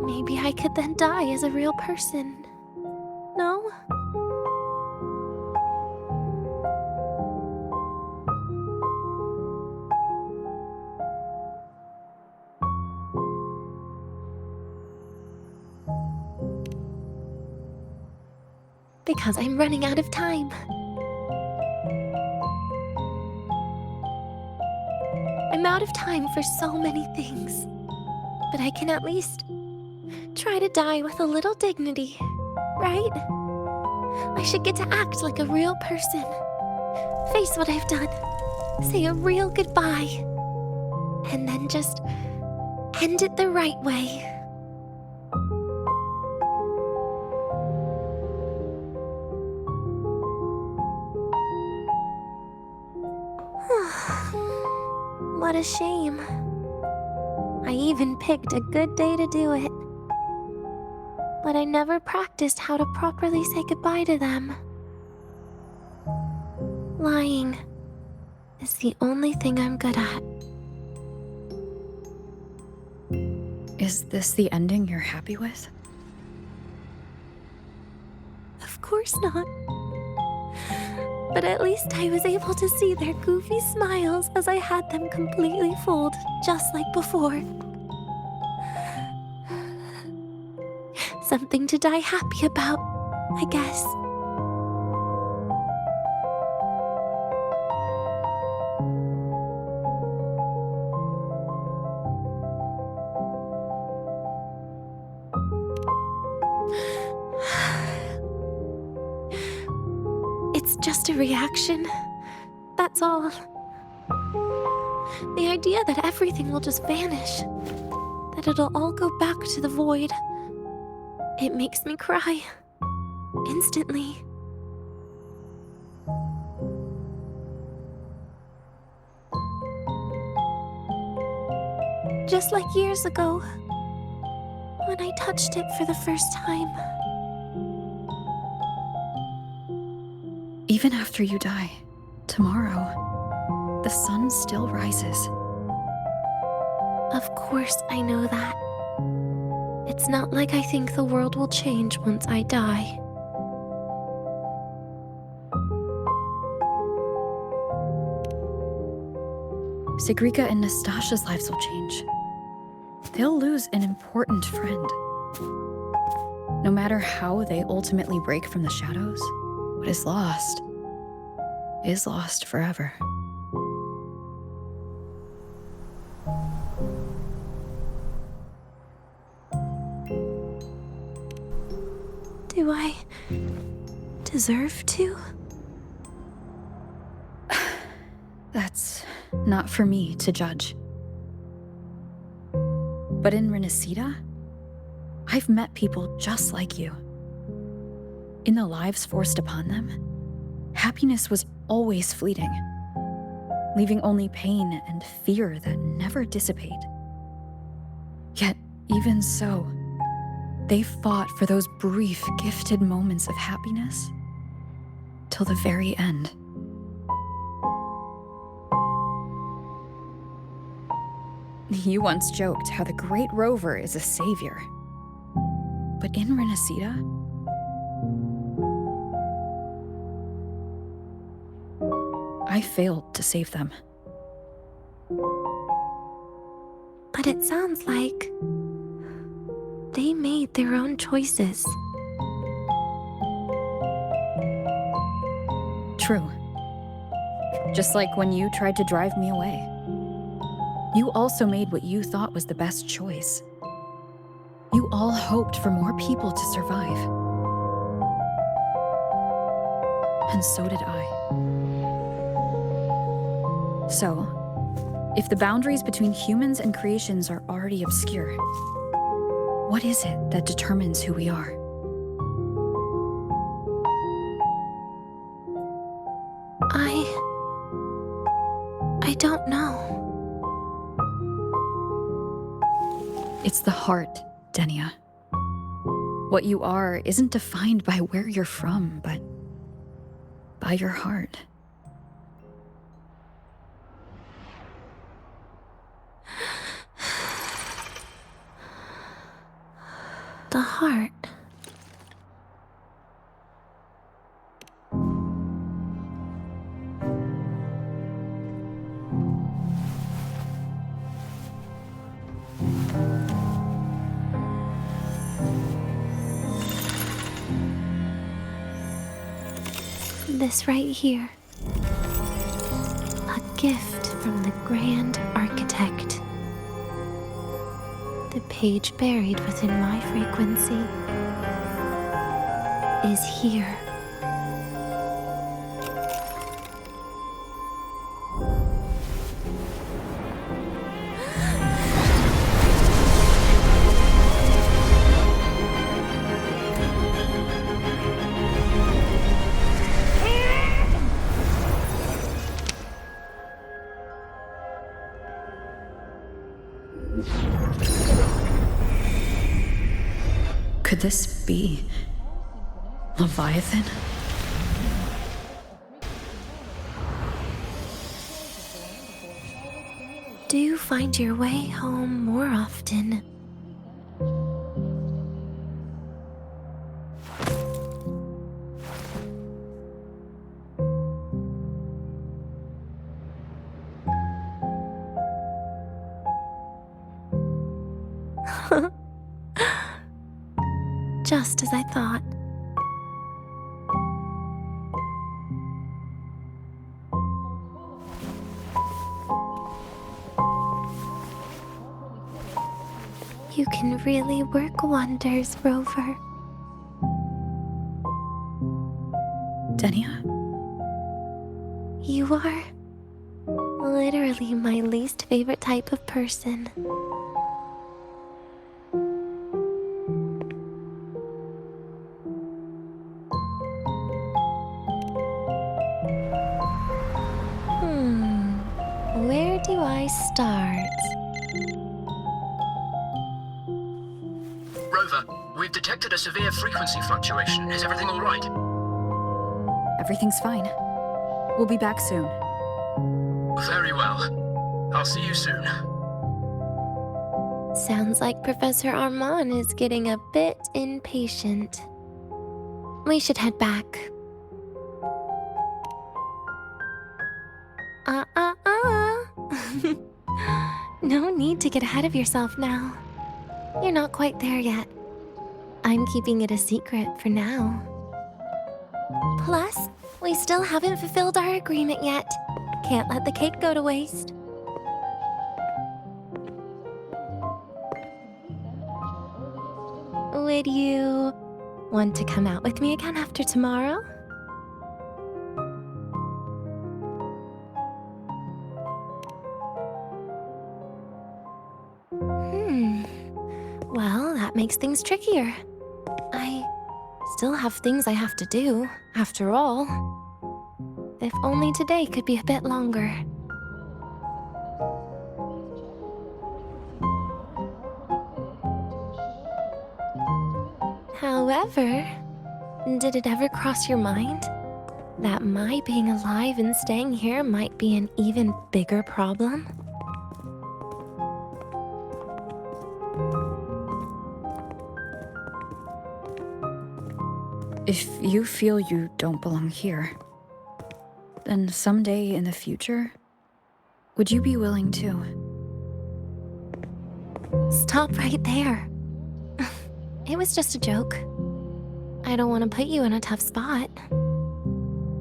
maybe I could then die as a real person. No? Because I'm running out of time. I'm out of time for so many things. But I can at least try to die with a little dignity. Right? I should get to act like a real person. Face what I've done. Say a real goodbye. And then just end it the right way. What a shame. I even picked a good day to do it. but I never practiced how to properly say goodbye to them. Lying is the only thing I'm good at. Is this the ending you're happy with? Of course not. But at least I was able to see their goofy smiles as I had them completely fold, just like before. Something to die happy about, I guess. It's just a reaction. That's all. The idea that everything will just vanish, that it'll all go back to the void, it makes me cry. Instantly. Just like years ago, when I touched it for the first time. Even after you die, tomorrow, the sun still rises. Of course I know that. It's not like I think the world will change once I die. Sigrika and Nastasha's lives will change. They'll lose an important friend. No matter how they ultimately break from the shadows, what is lost forever. Do I deserve to? That's not for me to judge. But in Renacida, I've met people just like you. In the lives forced upon them, happiness was always fleeting, leaving only pain and fear that never dissipate. Yet, even so, they fought for those brief, gifted moments of happiness till the very end. You once joked how the great Rover is a savior. But in Renacida, I failed to save them. But it sounds like they made their own choices. True. Just like when you tried to drive me away. You also made what you thought was the best choice. You all hoped for more people to survive. And so did I. So, if the boundaries between humans and creations are already obscure, what is it that determines who we are? I don't know. It's the heart, Denia. What you are isn't defined by where you're from, but by your heart. The heart. This right here. A gift from the Grand Architect. The page buried within my frequency is here. Could this be Leviathan? Do you find your way home more often? Just as I thought. You can really work wonders, Rover. Denia? You are literally my least favorite type of person. Where do I start? Rover, we've detected a severe frequency fluctuation. Is everything all right? Everything's fine. We'll be back soon. Very well. I'll see you soon. Sounds like Professor Armand is getting a bit impatient. We should head back. No need to get ahead of yourself now. You're not quite there yet. I'm keeping it a secret for now. Plus, we still haven't fulfilled our agreement yet. Can't let the cake go to waste. Would you want to come out with me again after tomorrow? Well, that makes things trickier. I still have things I have to do, after all. If only today could be a bit longer. However, did it ever cross your mind that my being alive and staying here might be an even bigger problem? If you feel you don't belong here, then someday in the future, would you be willing to? Stop right there. It was just a joke. I don't want to put you in a tough spot.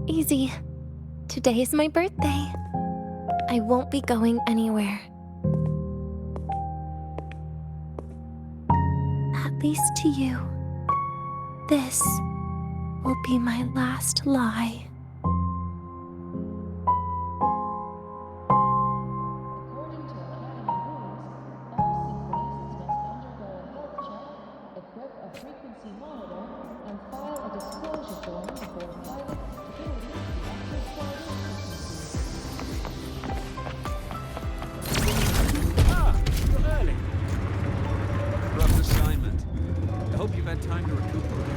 Easy. Today is my birthday. I won't be going anywhere. At least to you. This will be my last lie. You're early. Rough assignment. I hope you've had time to recuperate.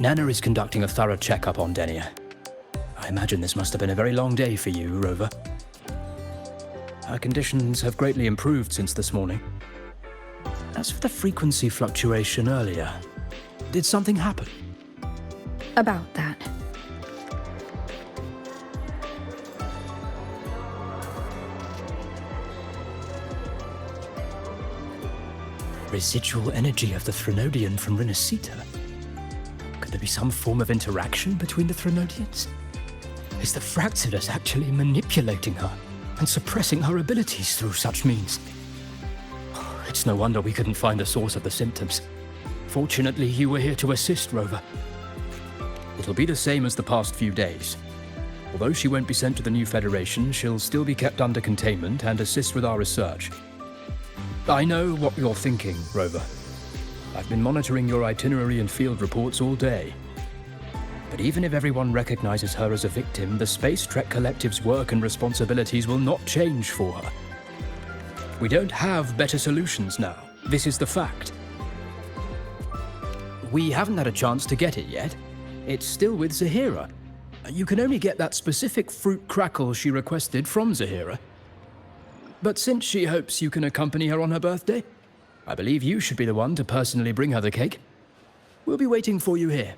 Nana is conducting a thorough checkup on Denia. I imagine this must have been a very long day for you, Rover. Her conditions have greatly improved since this morning. As for the frequency fluctuation earlier, did something happen? About that. Residual energy of the Threnodian from Renacita? Could there be some form of interaction between the Threnodians? Is the Fractsidus actually manipulating her and suppressing her abilities through such means? It's no wonder we couldn't find the source of the symptoms. Fortunately, you were here to assist, Rover. It'll be the same as the past few days. Although she won't be sent to the new Federation, she'll still be kept under containment and assist with our research. I know what you're thinking, Rover. I've been monitoring your itinerary and field reports all day. But even if everyone recognizes her as a victim, the Space Trek Collective's work and responsibilities will not change for her. We don't have better solutions now. This is the fact. We haven't had a chance to get it yet. It's still with Zahira. You can only get that specific fruit crackle she requested from Zahira. But since she hopes you can accompany her on her birthday, I believe you should be the one to personally bring her the cake. We'll be waiting for you here.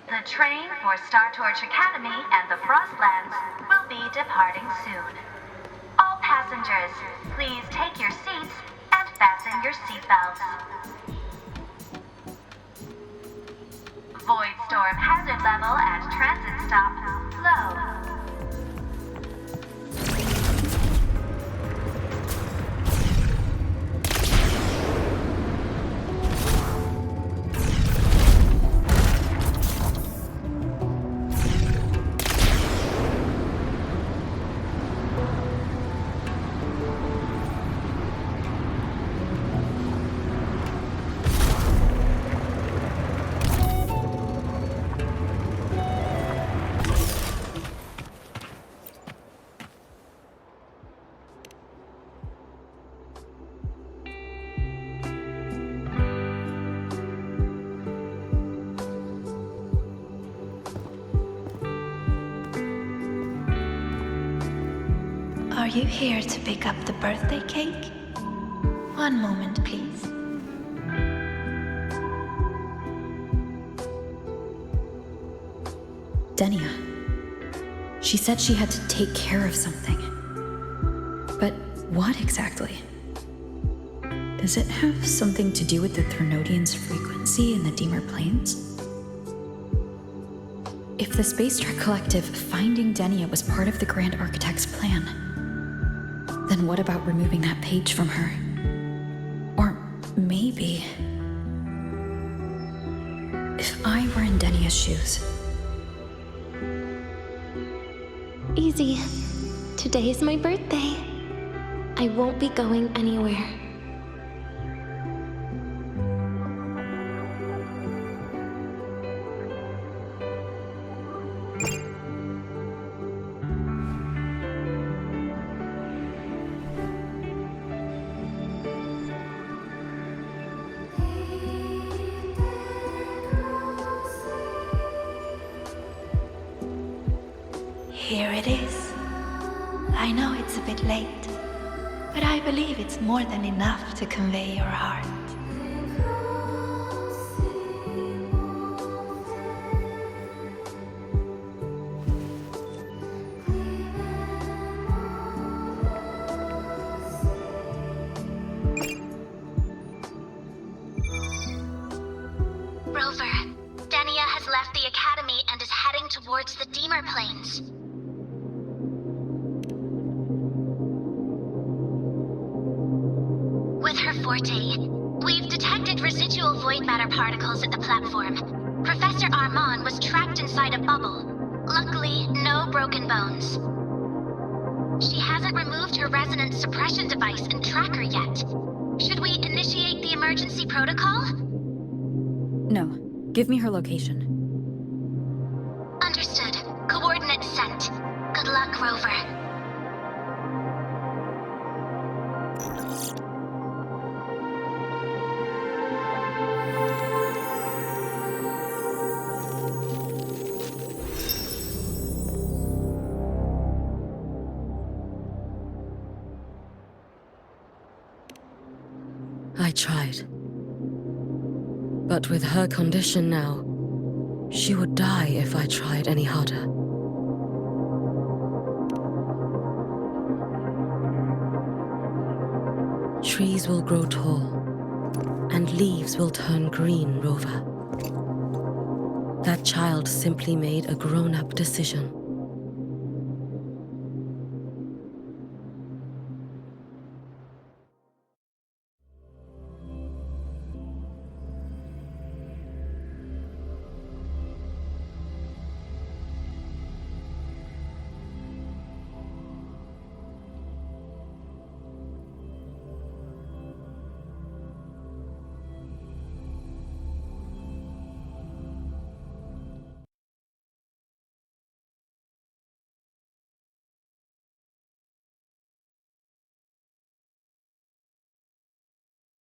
The train for Star Torch Academy and the Frostlands will be departing soon. All passengers, please take your seats and fasten your seatbelts. Void storm hazard level at transit stop low. Are you here to pick up the birthday cake? One moment, please. Denia. She said she had to take care of something. But what exactly? Does it have something to do with the Thrunodian's frequency in the Deemer Plains? If the Space Trek Collective finding Denia was part of the Grand Architect's plan, then what about removing that page from her? Or maybe... if I were in Denia's shoes... Easy. Today's my birthday. I won't be going anywhere. Here it is. I know it's a bit late, but I believe it's more than enough to convey your heart. Rover, Denia has left the Academy and is heading towards the Deemer Plains. With her forte, we've detected residual void matter particles at the platform. Professor Armand was trapped inside a bubble. Luckily, no broken bones. She hasn't removed her resonance suppression device and tracker yet. Should we initiate the emergency protocol? No. Give me her location. Understood. Coordinates sent. Good luck, Rover. I tried. But with her condition now, she would die if I tried any harder. Trees will grow tall, and leaves will turn green, Rover. That child simply made a grown-up decision.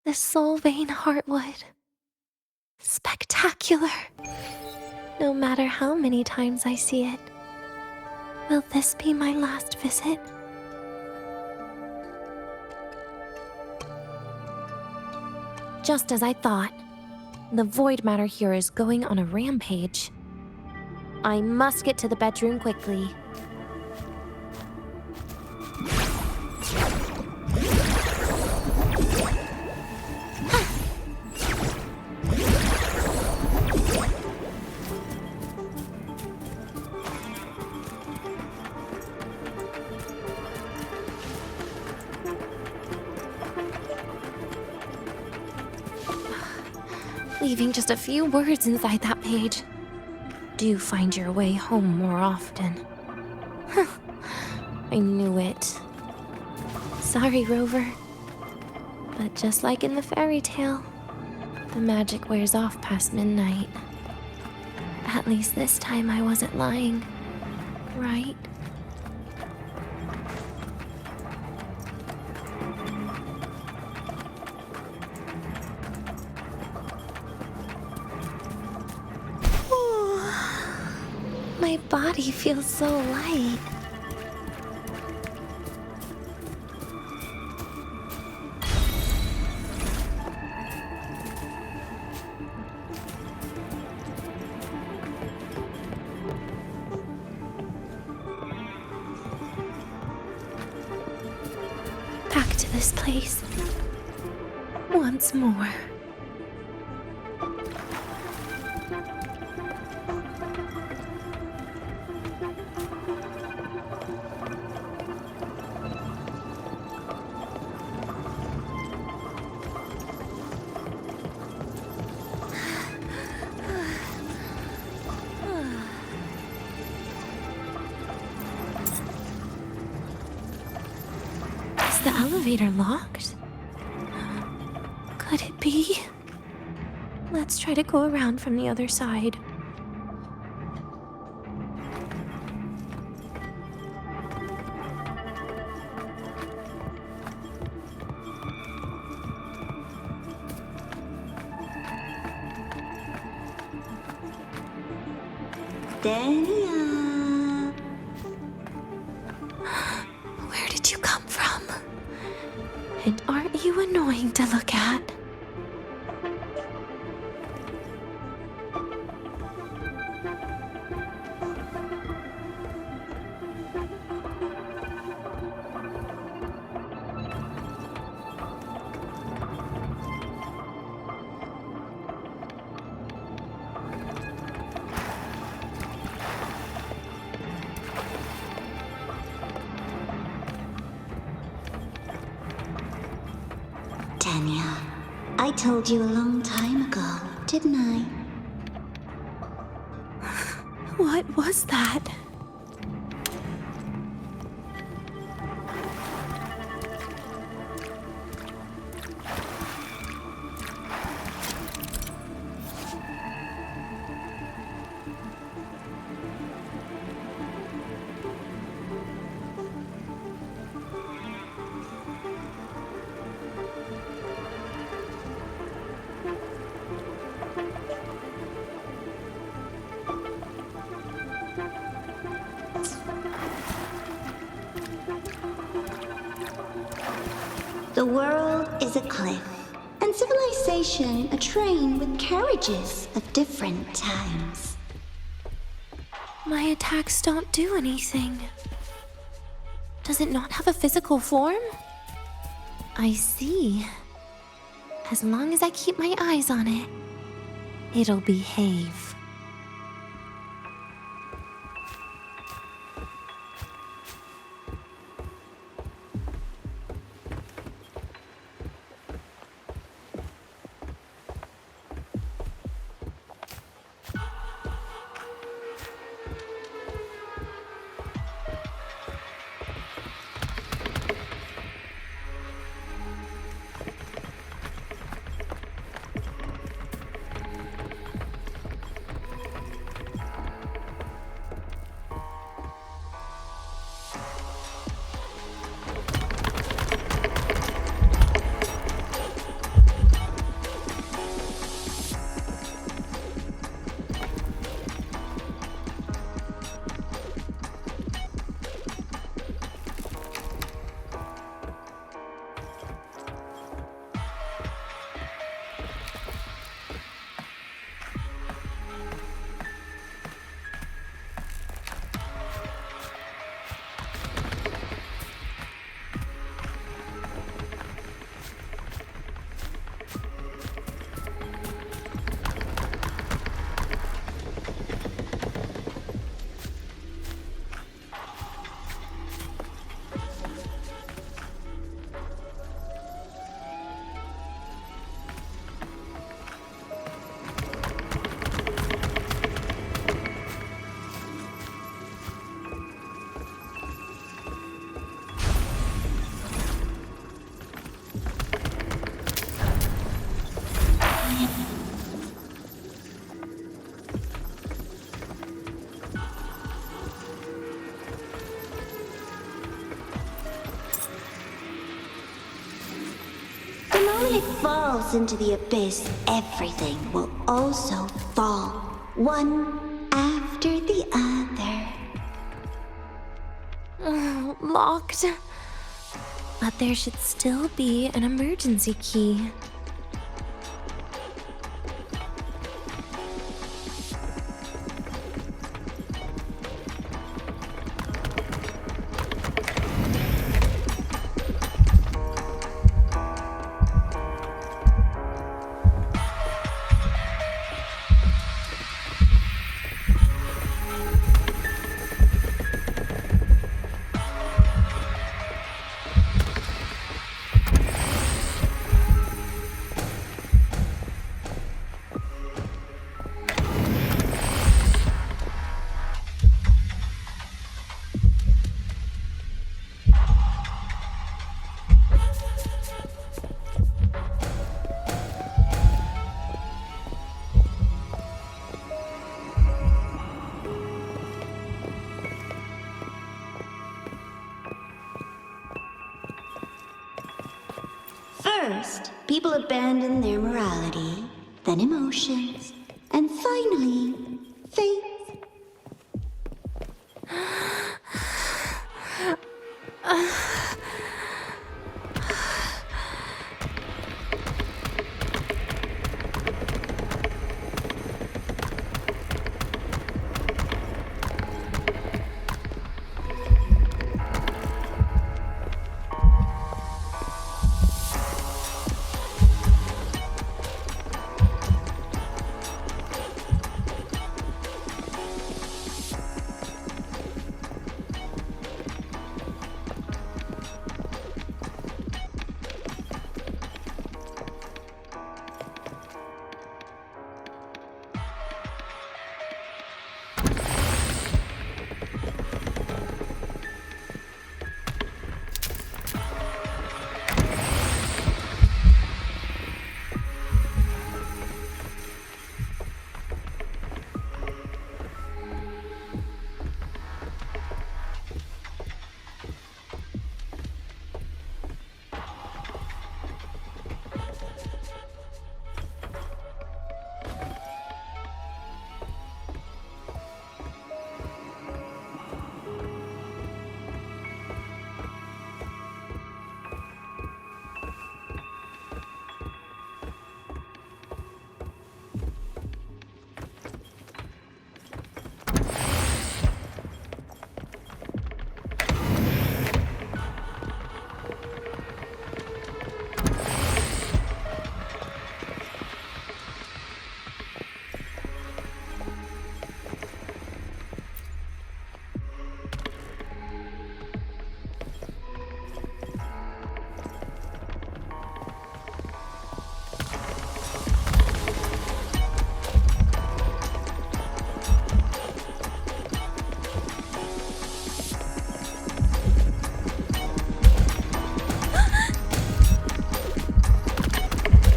The Soul Vein Heartwood. Spectacular. No matter how many times I see it. Will this be my last visit? Just as I thought. The void matter here is going on a rampage. I must get to the bedroom quickly. Leaving just a few words inside that page. Do find your way home more often. I knew it. Sorry, Rover. But just like in the fairy tale, the magic wears off past midnight. At least this time I wasn't lying, right? My body feels so light. Back to this place. Once more. The elevator locked? Could it be? Let's try to go around from the other side. Denia. Where did you come from? And aren't you annoying to look at? Denia, I told you a long time ago, didn't I? What was that? The world is a cliff, and civilization a train with carriages of different times. My attacks don't do anything. Does it not have a physical form? I see. As long as I keep my eyes on it, it'll behave. falls into the abyss, everything will also fall, one after the other. Locked. But there should still be an emergency key. First, people abandon their morality, then emotions, and finally, faith.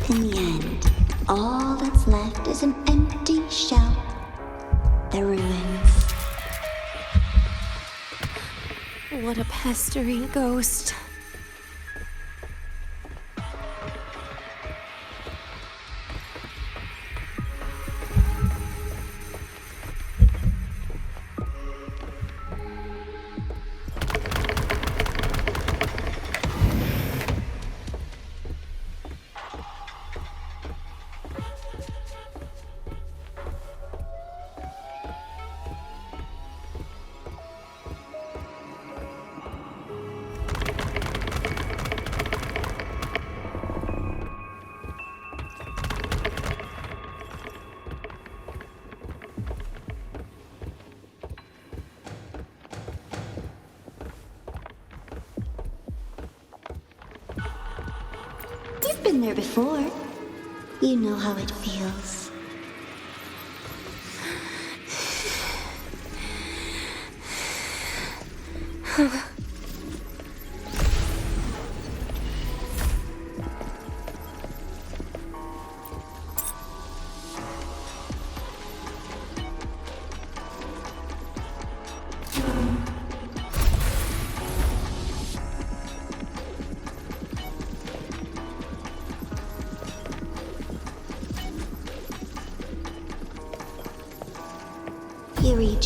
In the end, all that's left is an empty shell. The ruins. What a pestering ghost. You've been there before. You know how it feels.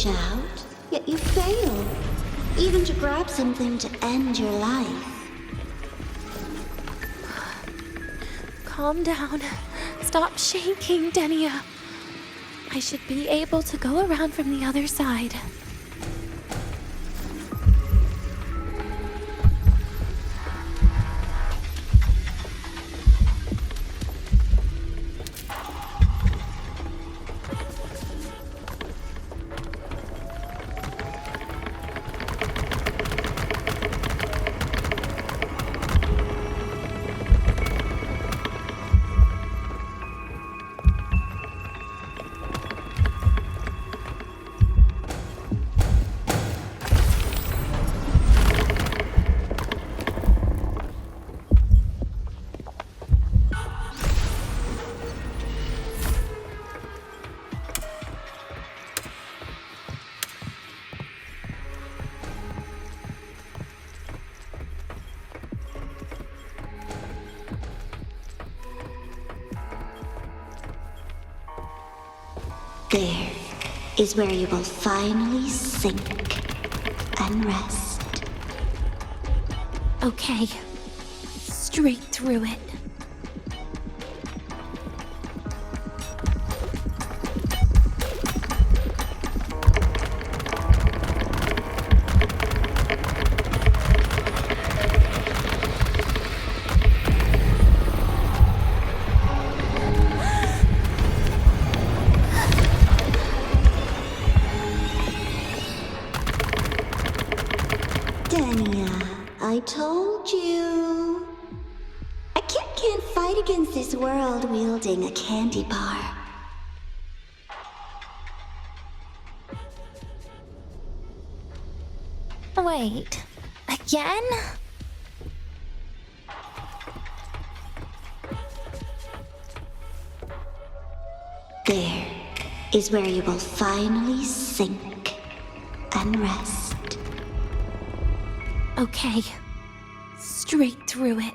reach out, yet you fail. Even to grab something to end your life. Calm down. Stop shaking, Denia. I should be able to go around from the other side. There is where you will finally sink and rest. Okay. Straight through it. Denia, I told you. A kid can't fight against this world wielding a candy bar. Wait. Again? There is where you will finally sink and rest. Okay. Straight through it.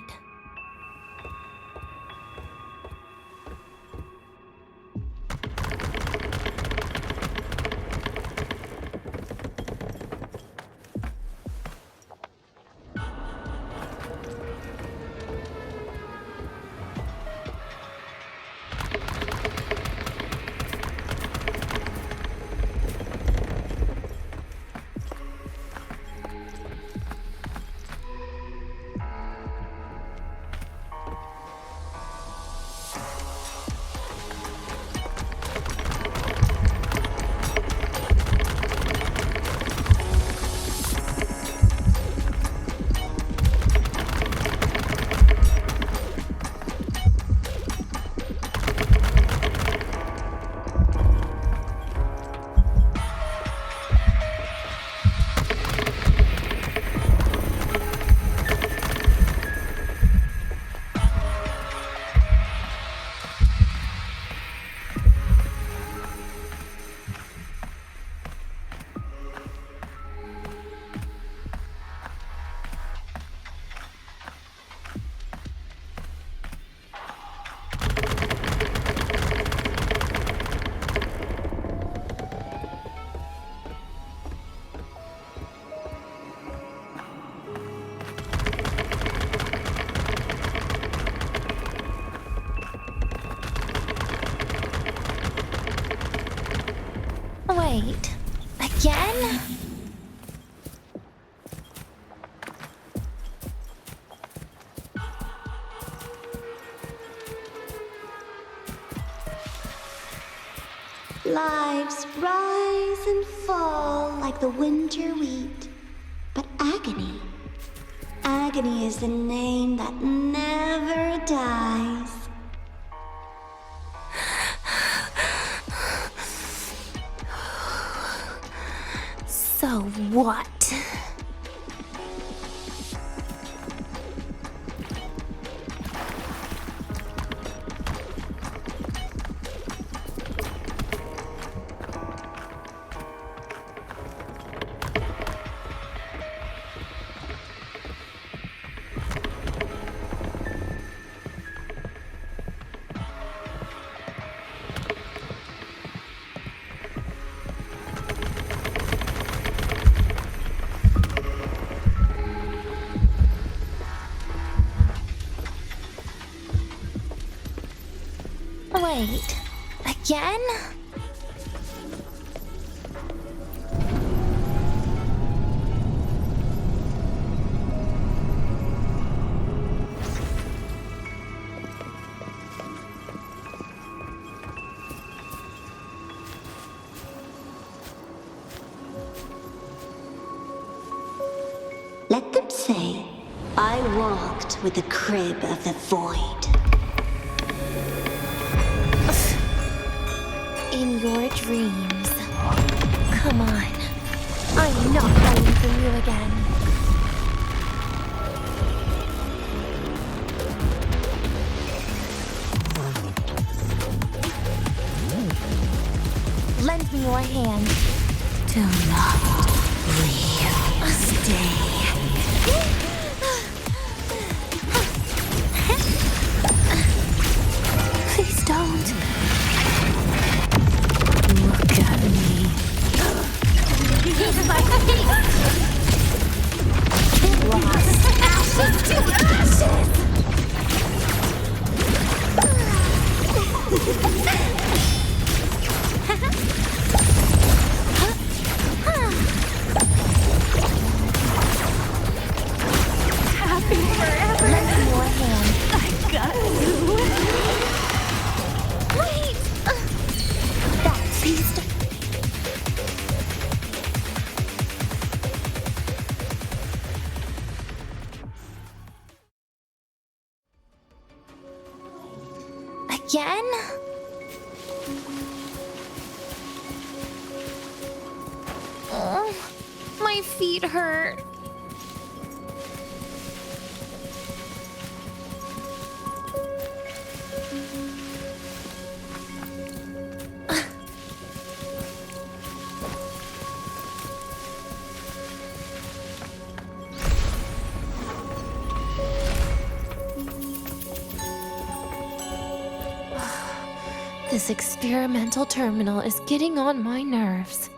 Wait. Again? Lives rise and fall like the winter wheat. But agony is the name that never dies. So what? Wait, again? Let them say, I walked with the crib of the void. In your dreams. Come on. I'm not running from you again. Lend me your hand. Do not leave. Stay. Please don't. Look at me. He's my feet. Lost. Ashes to ashes. Happy forever. Lend me your hand. I got you. Wait! That beast. Again? Oh, my feet hurt. This experimental terminal is getting on my nerves.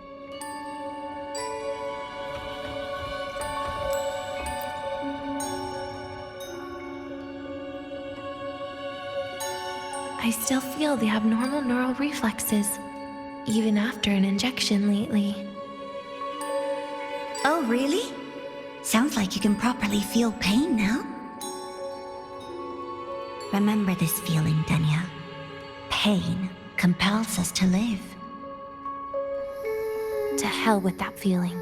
I still feel the abnormal neural reflexes, even after an injection lately. Oh, really? Sounds like you can properly feel pain now. Remember this feeling, Denia. Pain compels us to live. To hell with that feeling.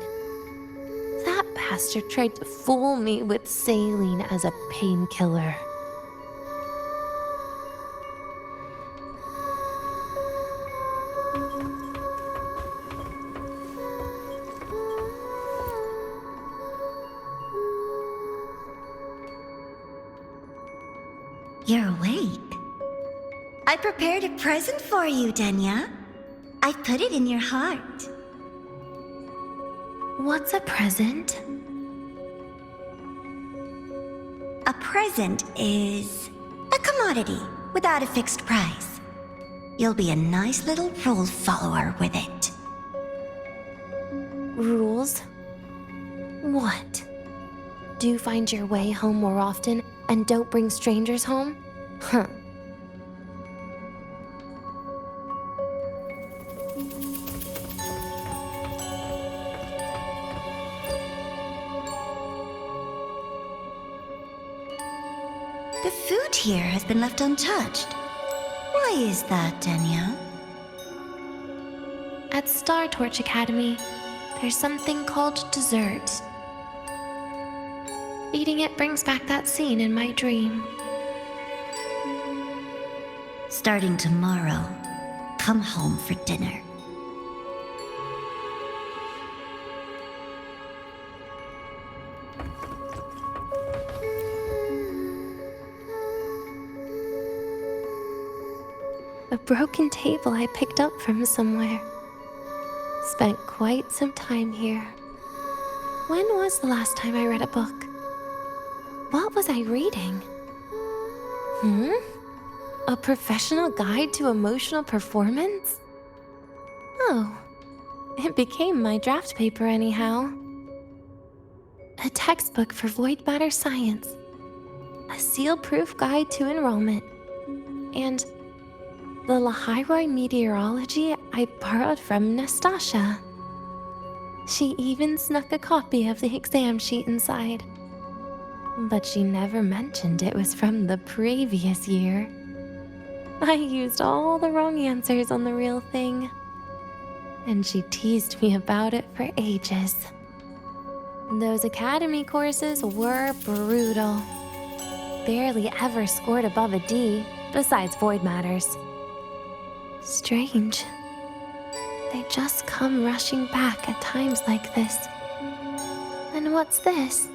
That bastard tried to fool me with saline as a painkiller. You're awake. I prepared a present for you, Denia. I put it in your heart. What's a present? A present is a commodity without a fixed price. You'll be a nice little rule follower with it. Rules? What? Do you find your way home more often and don't bring strangers home? Huh. The food here has been left untouched. Why is that, Denia? At Star Torch Academy, there's something called dessert. Eating it brings back that scene in my dream. Starting tomorrow, come home for dinner. A broken table I picked up from somewhere. Spent quite some time here. When was the last time I read a book? What was I reading? A professional guide to emotional performance? Oh, it became my draft paper anyhow. A textbook for void matter science. A seal-proof guide to enrollment. And The Lahai-Roi meteorology I borrowed from Nastasha. She even snuck a copy of the exam sheet inside. But she never mentioned it was from the previous year. I used all the wrong answers on the real thing. And she teased me about it for ages. Those academy courses were brutal. Barely ever scored above a D, besides void matters. Strange. They just come rushing back at times like this. And what's this?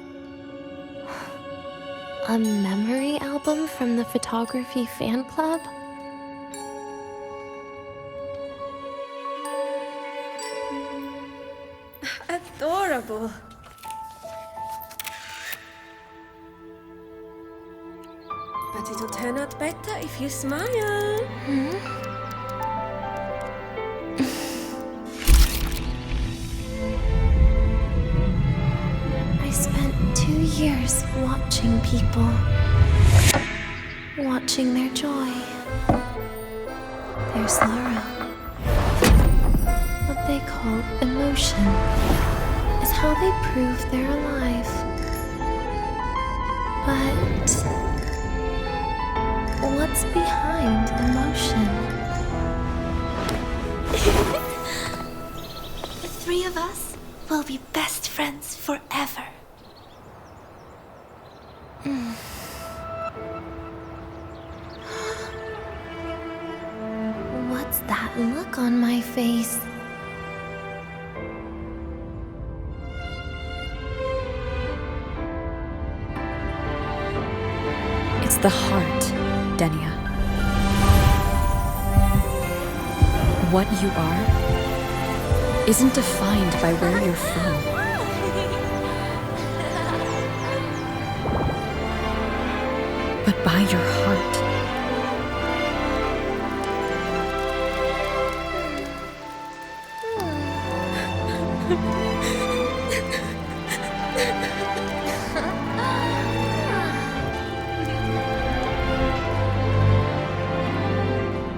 A memory album from the photography fan club? Adorable. But it'll turn out better if you smile. I spent 2 years watching people. Watching their joy. Their sorrow. What they call emotion is how they prove they're alive. But what's behind emotion? The three of us will be best friends forever. What's that look on my face? It's the heart, Denia. What you are isn't defined by where you're from. But by your heart.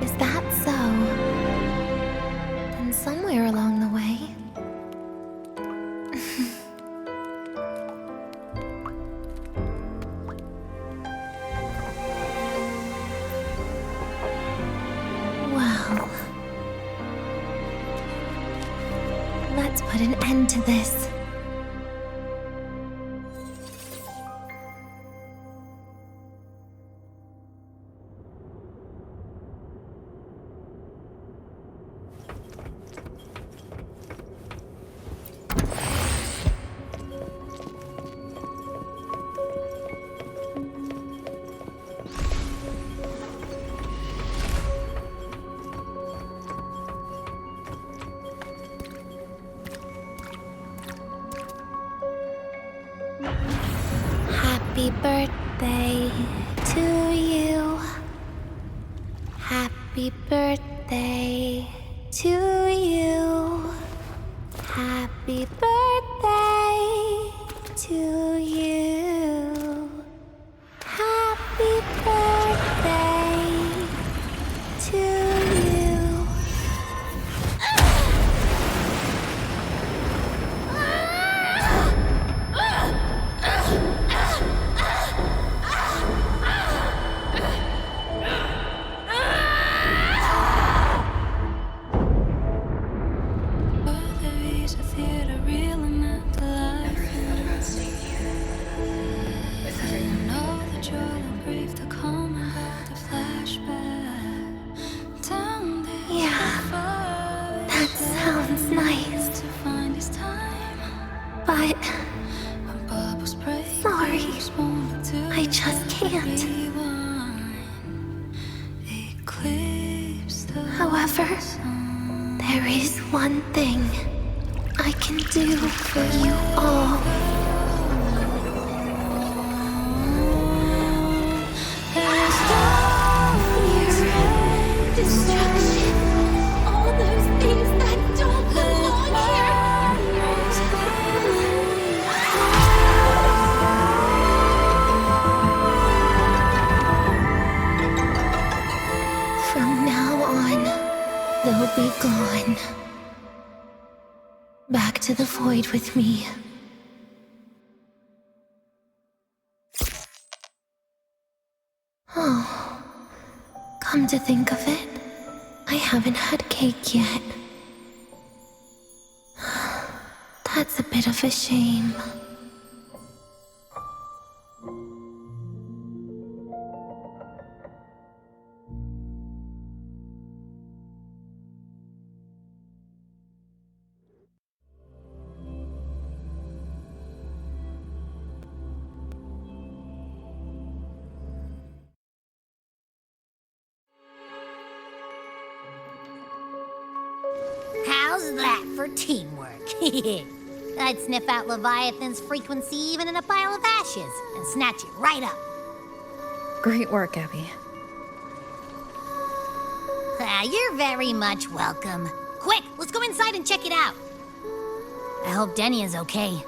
Is that so? Then somewhere along the way... Well... Let's put an end to this. Happy birthday to you. Happy birthday to you. Happy birthday to you. Happy birthday to you. But... sorry. I just can't. However, there is one thing I can do for you all. Destruction. All those things that don't belong here. From now void with me. Oh, come to think of it, I haven't had cake yet. That's a bit of a shame. How's that for teamwork? I'd sniff out Leviathan's frequency even in a pile of ashes and snatch it right up. Great work, Abby. You're very much welcome. Quick, let's go inside and check it out. I hope Denia's okay.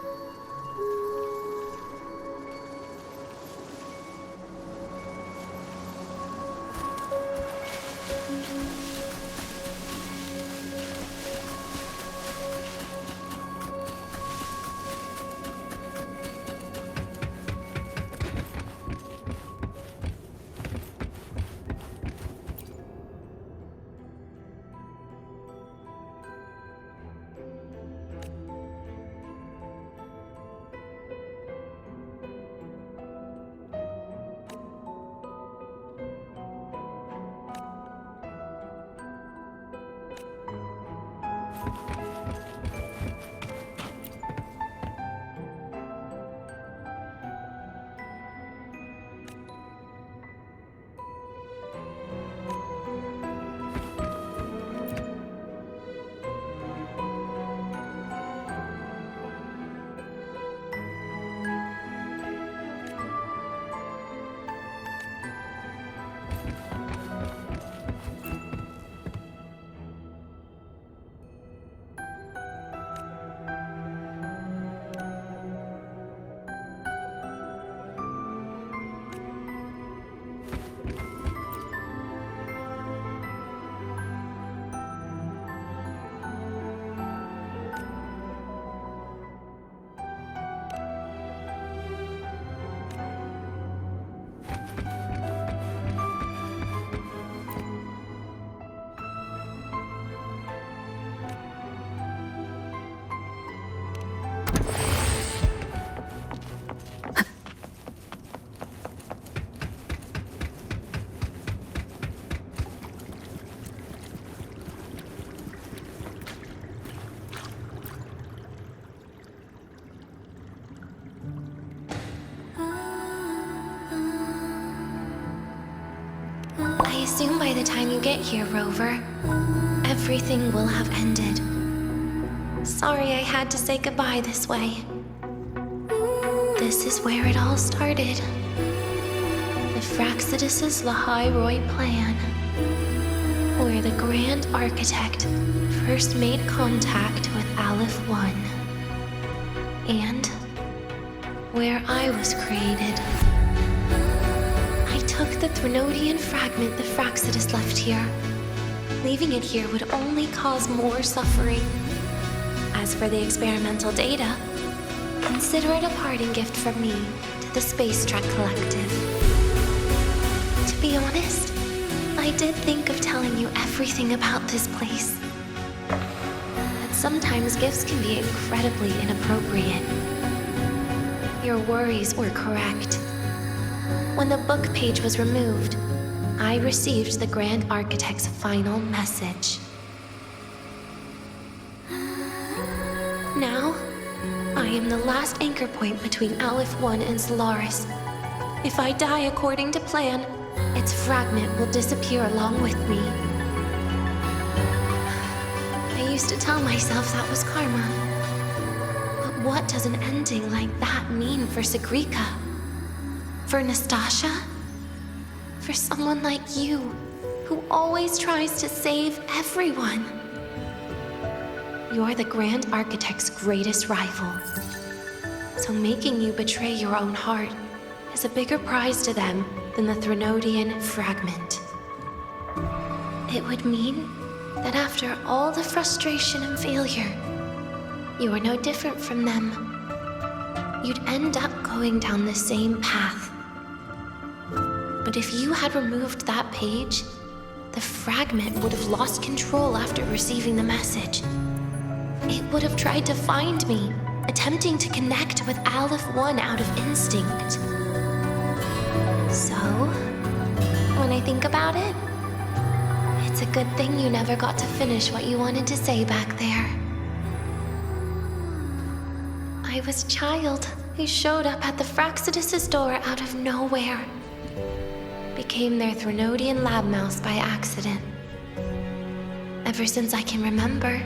I assume by the time you get here, Rover, everything will have ended. Sorry I had to say goodbye this way. This is where it all started. The Fractsidus' Lahai-Roi plan, where the Grand Architect first made contact with Aleph 1, and where I was created. I took the Threnodian fragment the Fractsidus left here. Leaving it here would only cause more suffering. As for the experimental data, consider it a parting gift from me to the Space Trek Collective. To be honest, I did think of telling you everything about this place. But sometimes gifts can be incredibly inappropriate. Your worries were correct. When the book page was removed, I received the Grand Architect's final message. Now, I am the last anchor point between Aleph 1 and Solaris. If I die according to plan, its fragment will disappear along with me. I used to tell myself that was karma. But what does an ending like that mean for Sigrika? For Nastasha? For someone like you, who always tries to save everyone? You're the Grand Architect's greatest rival. So making you betray your own heart is a bigger prize to them than the Threnodian fragment. It would mean that after all the frustration and failure, You are no different from them. You'd end up going down the same path. But if you had removed that page, the fragment would have lost control after receiving the message. It would have tried to find me, attempting to connect with Aleph 1 out of instinct. So, when I think about it, it's a good thing you never got to finish what you wanted to say back there. I was a child who showed up at the Fraxidus' door out of nowhere. Became their Threnodian lab mouse by accident. Ever since I can remember,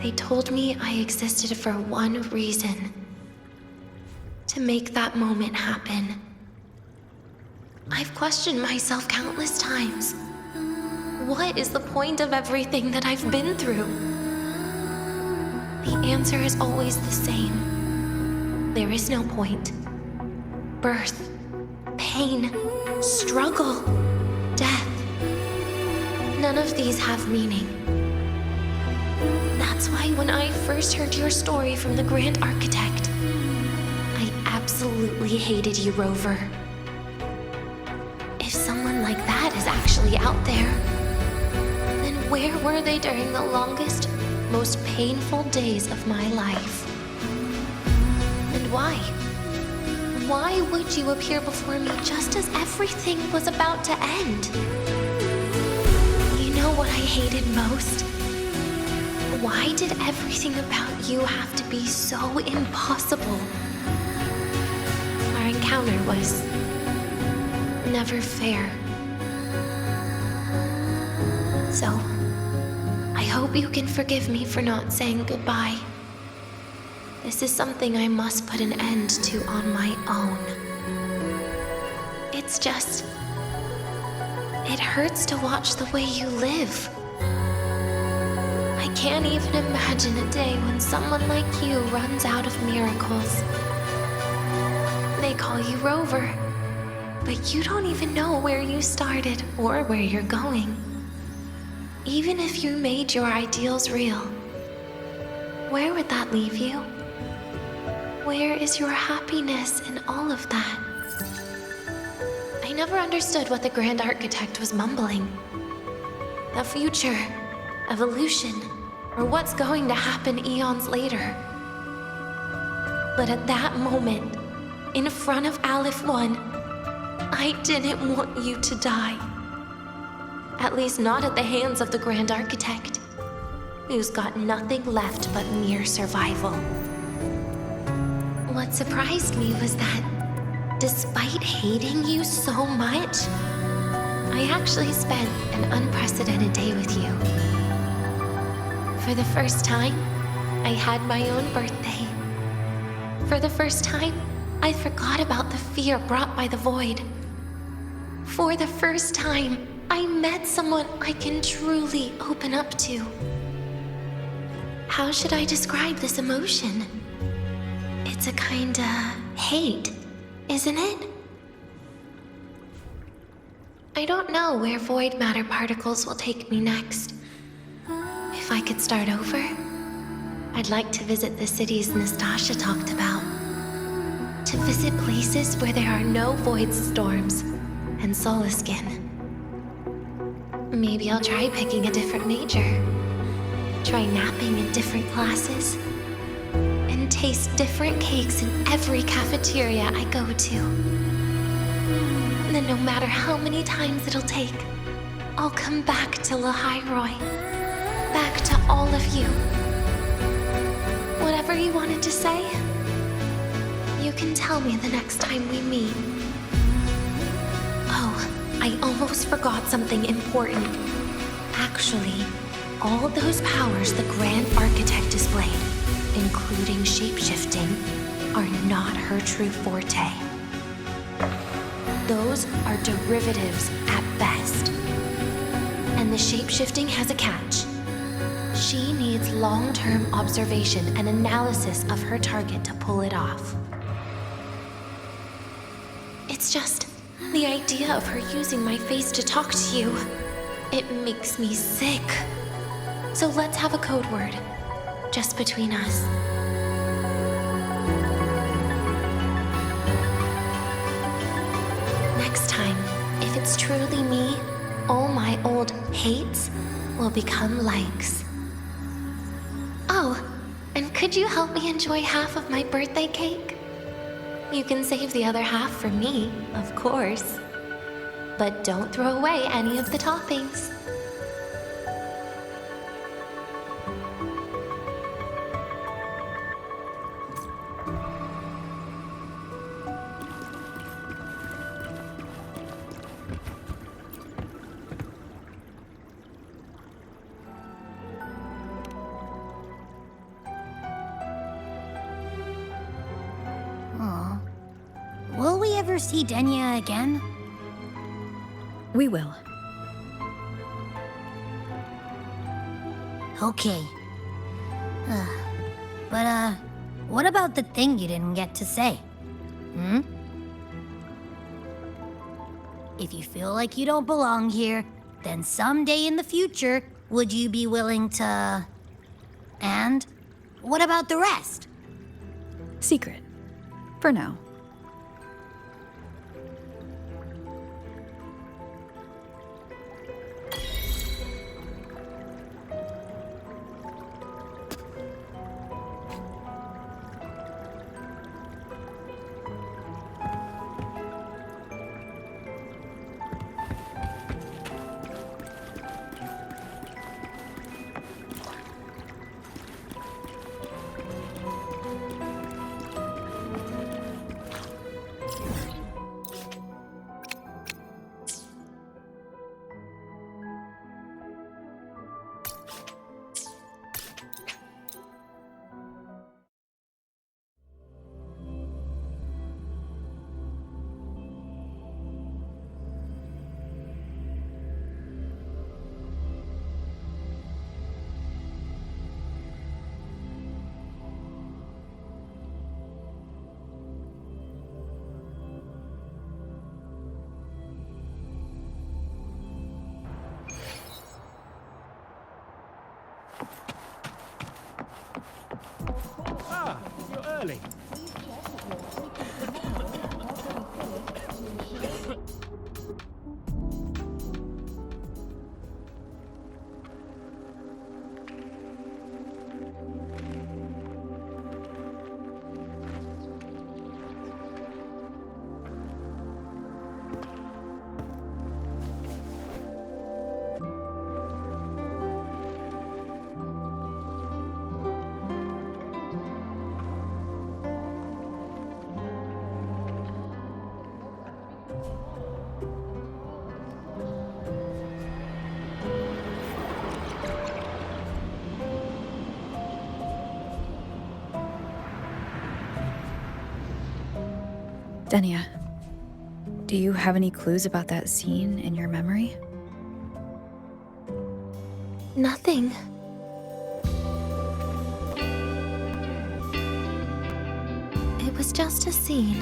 they told me I existed for one reason. To make that moment happen. I've questioned myself countless times. What is the point of everything that I've been through? The answer is always the same. There is no point. Birth, pain, struggle, death. None of these have meaning. That's why when I first heard your story from the Grand Architect, I absolutely hated you, Rover. If someone like that is actually out there, then where were they during the longest, most painful days of my life? And why? Why would you appear before me just as everything was about to end? You know what I hated most? Why did everything about you have to be so impossible? Our encounter was never fair. So, I hope you can forgive me for not saying goodbye. This is something I must put an end to on my own. It's just... it hurts to watch the way you live. I can't even imagine a day when someone like you runs out of miracles. They call you Rover, but you don't even know where you started or where you're going. Even if you made your ideals real, where would that leave you? Where is your happiness in all of that? I never understood what the Grand Architect was mumbling. The future, evolution, or what's going to happen eons later. But at that moment, in front of Aleph 1, I didn't want you to die. At least not at the hands of the Grand Architect, who's got nothing left but mere survival. What surprised me was that, despite hating you so much, I actually spent an unprecedented day with you. For the first time, I had my own birthday. For the first time, I forgot about the fear brought by the void. For the first time, I met someone I can truly open up to. How should I describe this emotion? It's a kinda hate, isn't it? I don't know where void matter particles will take me next. If I could start over, I'd like to visit the cities Nastasha talked about. To visit places where there are no void storms and Solaskin. Maybe I'll try picking a different major. Try napping in different classes. And taste different cakes in every cafeteria I go to. Then no matter how many times it'll take, I'll come back to Lahai-Roi. Back to all of you. Whatever you wanted to say, you can tell me the next time we meet. Oh, I almost forgot something important. Actually, all those powers the Grand Architect displayed, including shapeshifting, are not her true forte. Those are derivatives at best. And the shapeshifting has a catch. She needs long-term observation and analysis of her target to pull it off. It's just the idea of her using my face to talk to you. It makes me sick. So let's have a code word. Just between us. Next time, if it's truly me, all my old hates will become likes. Oh, and could you help me enjoy half of my birthday cake? You can save the other half for me, of course. But don't throw away any of the toppings. Aw. Will we ever see Denia again? We will. Okay. But, what about the thing you didn't get to say? Hmm? If you feel like you don't belong here, then someday in the future, would you be willing to... And? What about the rest? Secret. For now. You're early. Denia, do you have any clues about that scene in your memory? Nothing. It was just a scene.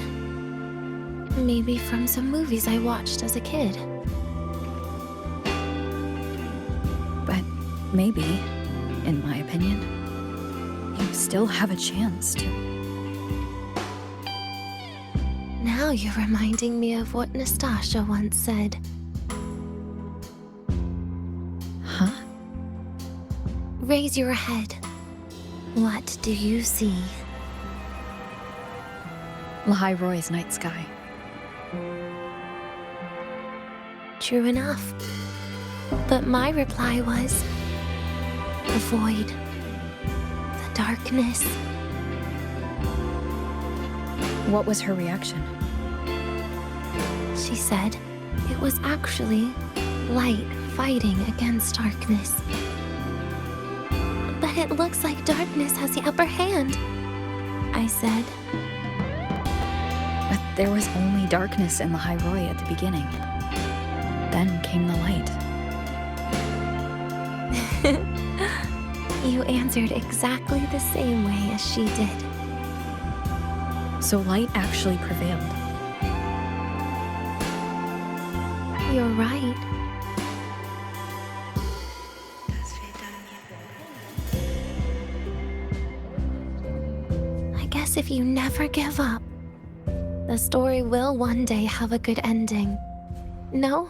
Maybe from some movies I watched as a kid. But maybe, in my opinion, you still have a chance to. Now you're reminding me of what Nastasha once said. Huh? Raise your head. What do you see? Lahai-Roi's night sky. True enough. But my reply was... the void. The darkness. What was her reaction? She said it was actually light fighting against darkness. But it looks like darkness has the upper hand, I said. But there was only darkness in Lahai-Roi at the beginning. Then came the light. You answered exactly the same way as she did. So light actually prevailed. You're right. promise if you never give up, the story will one day have a good ending. No?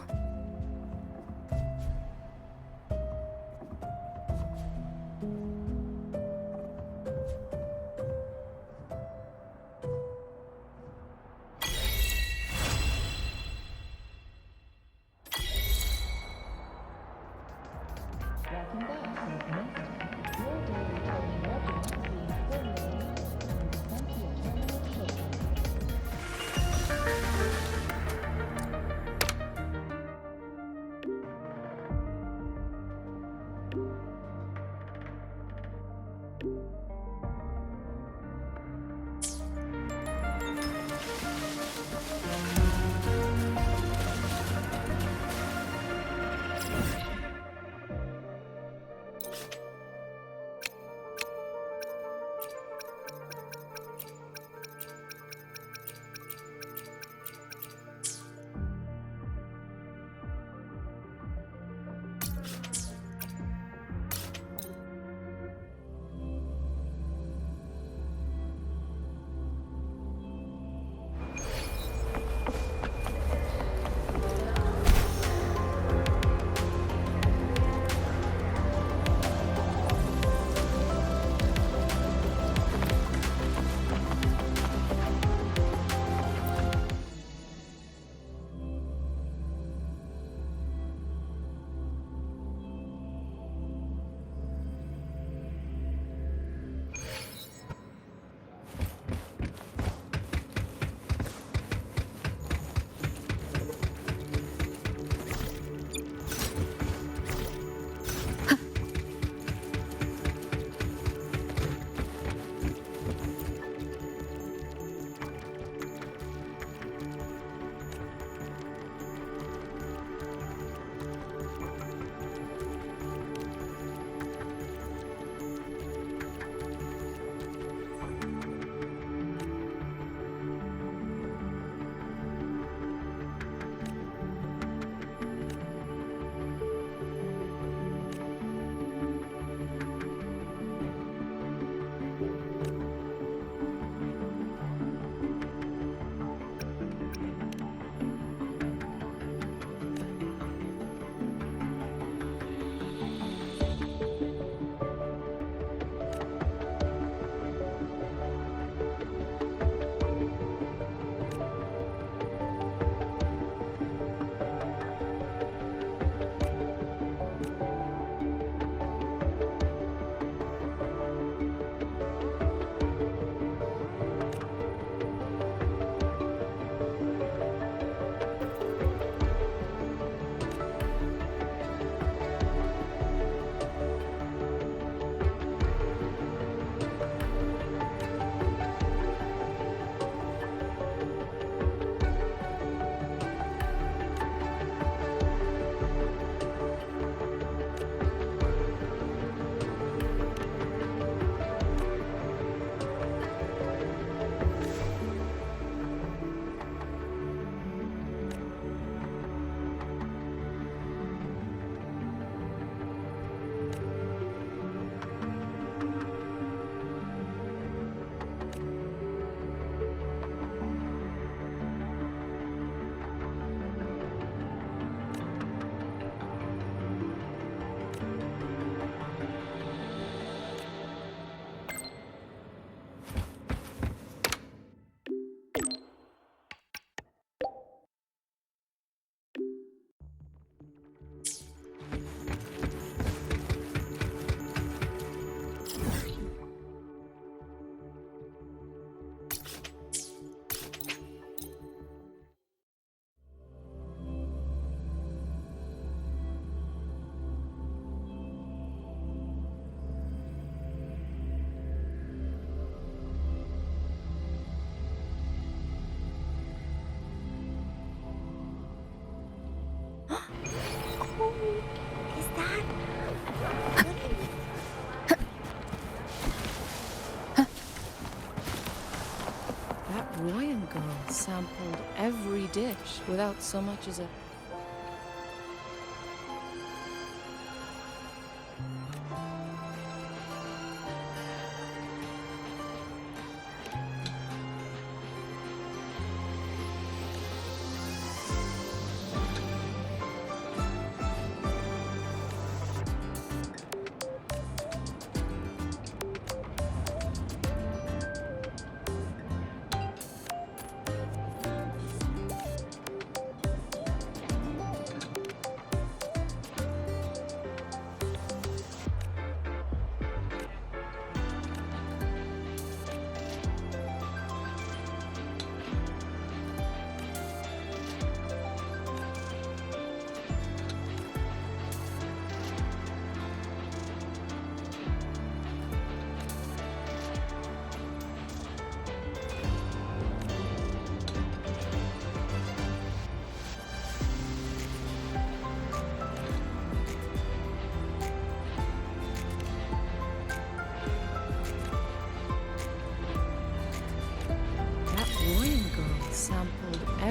Royan girl sampled every dish without so much as a...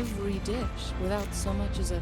every dish without so much as a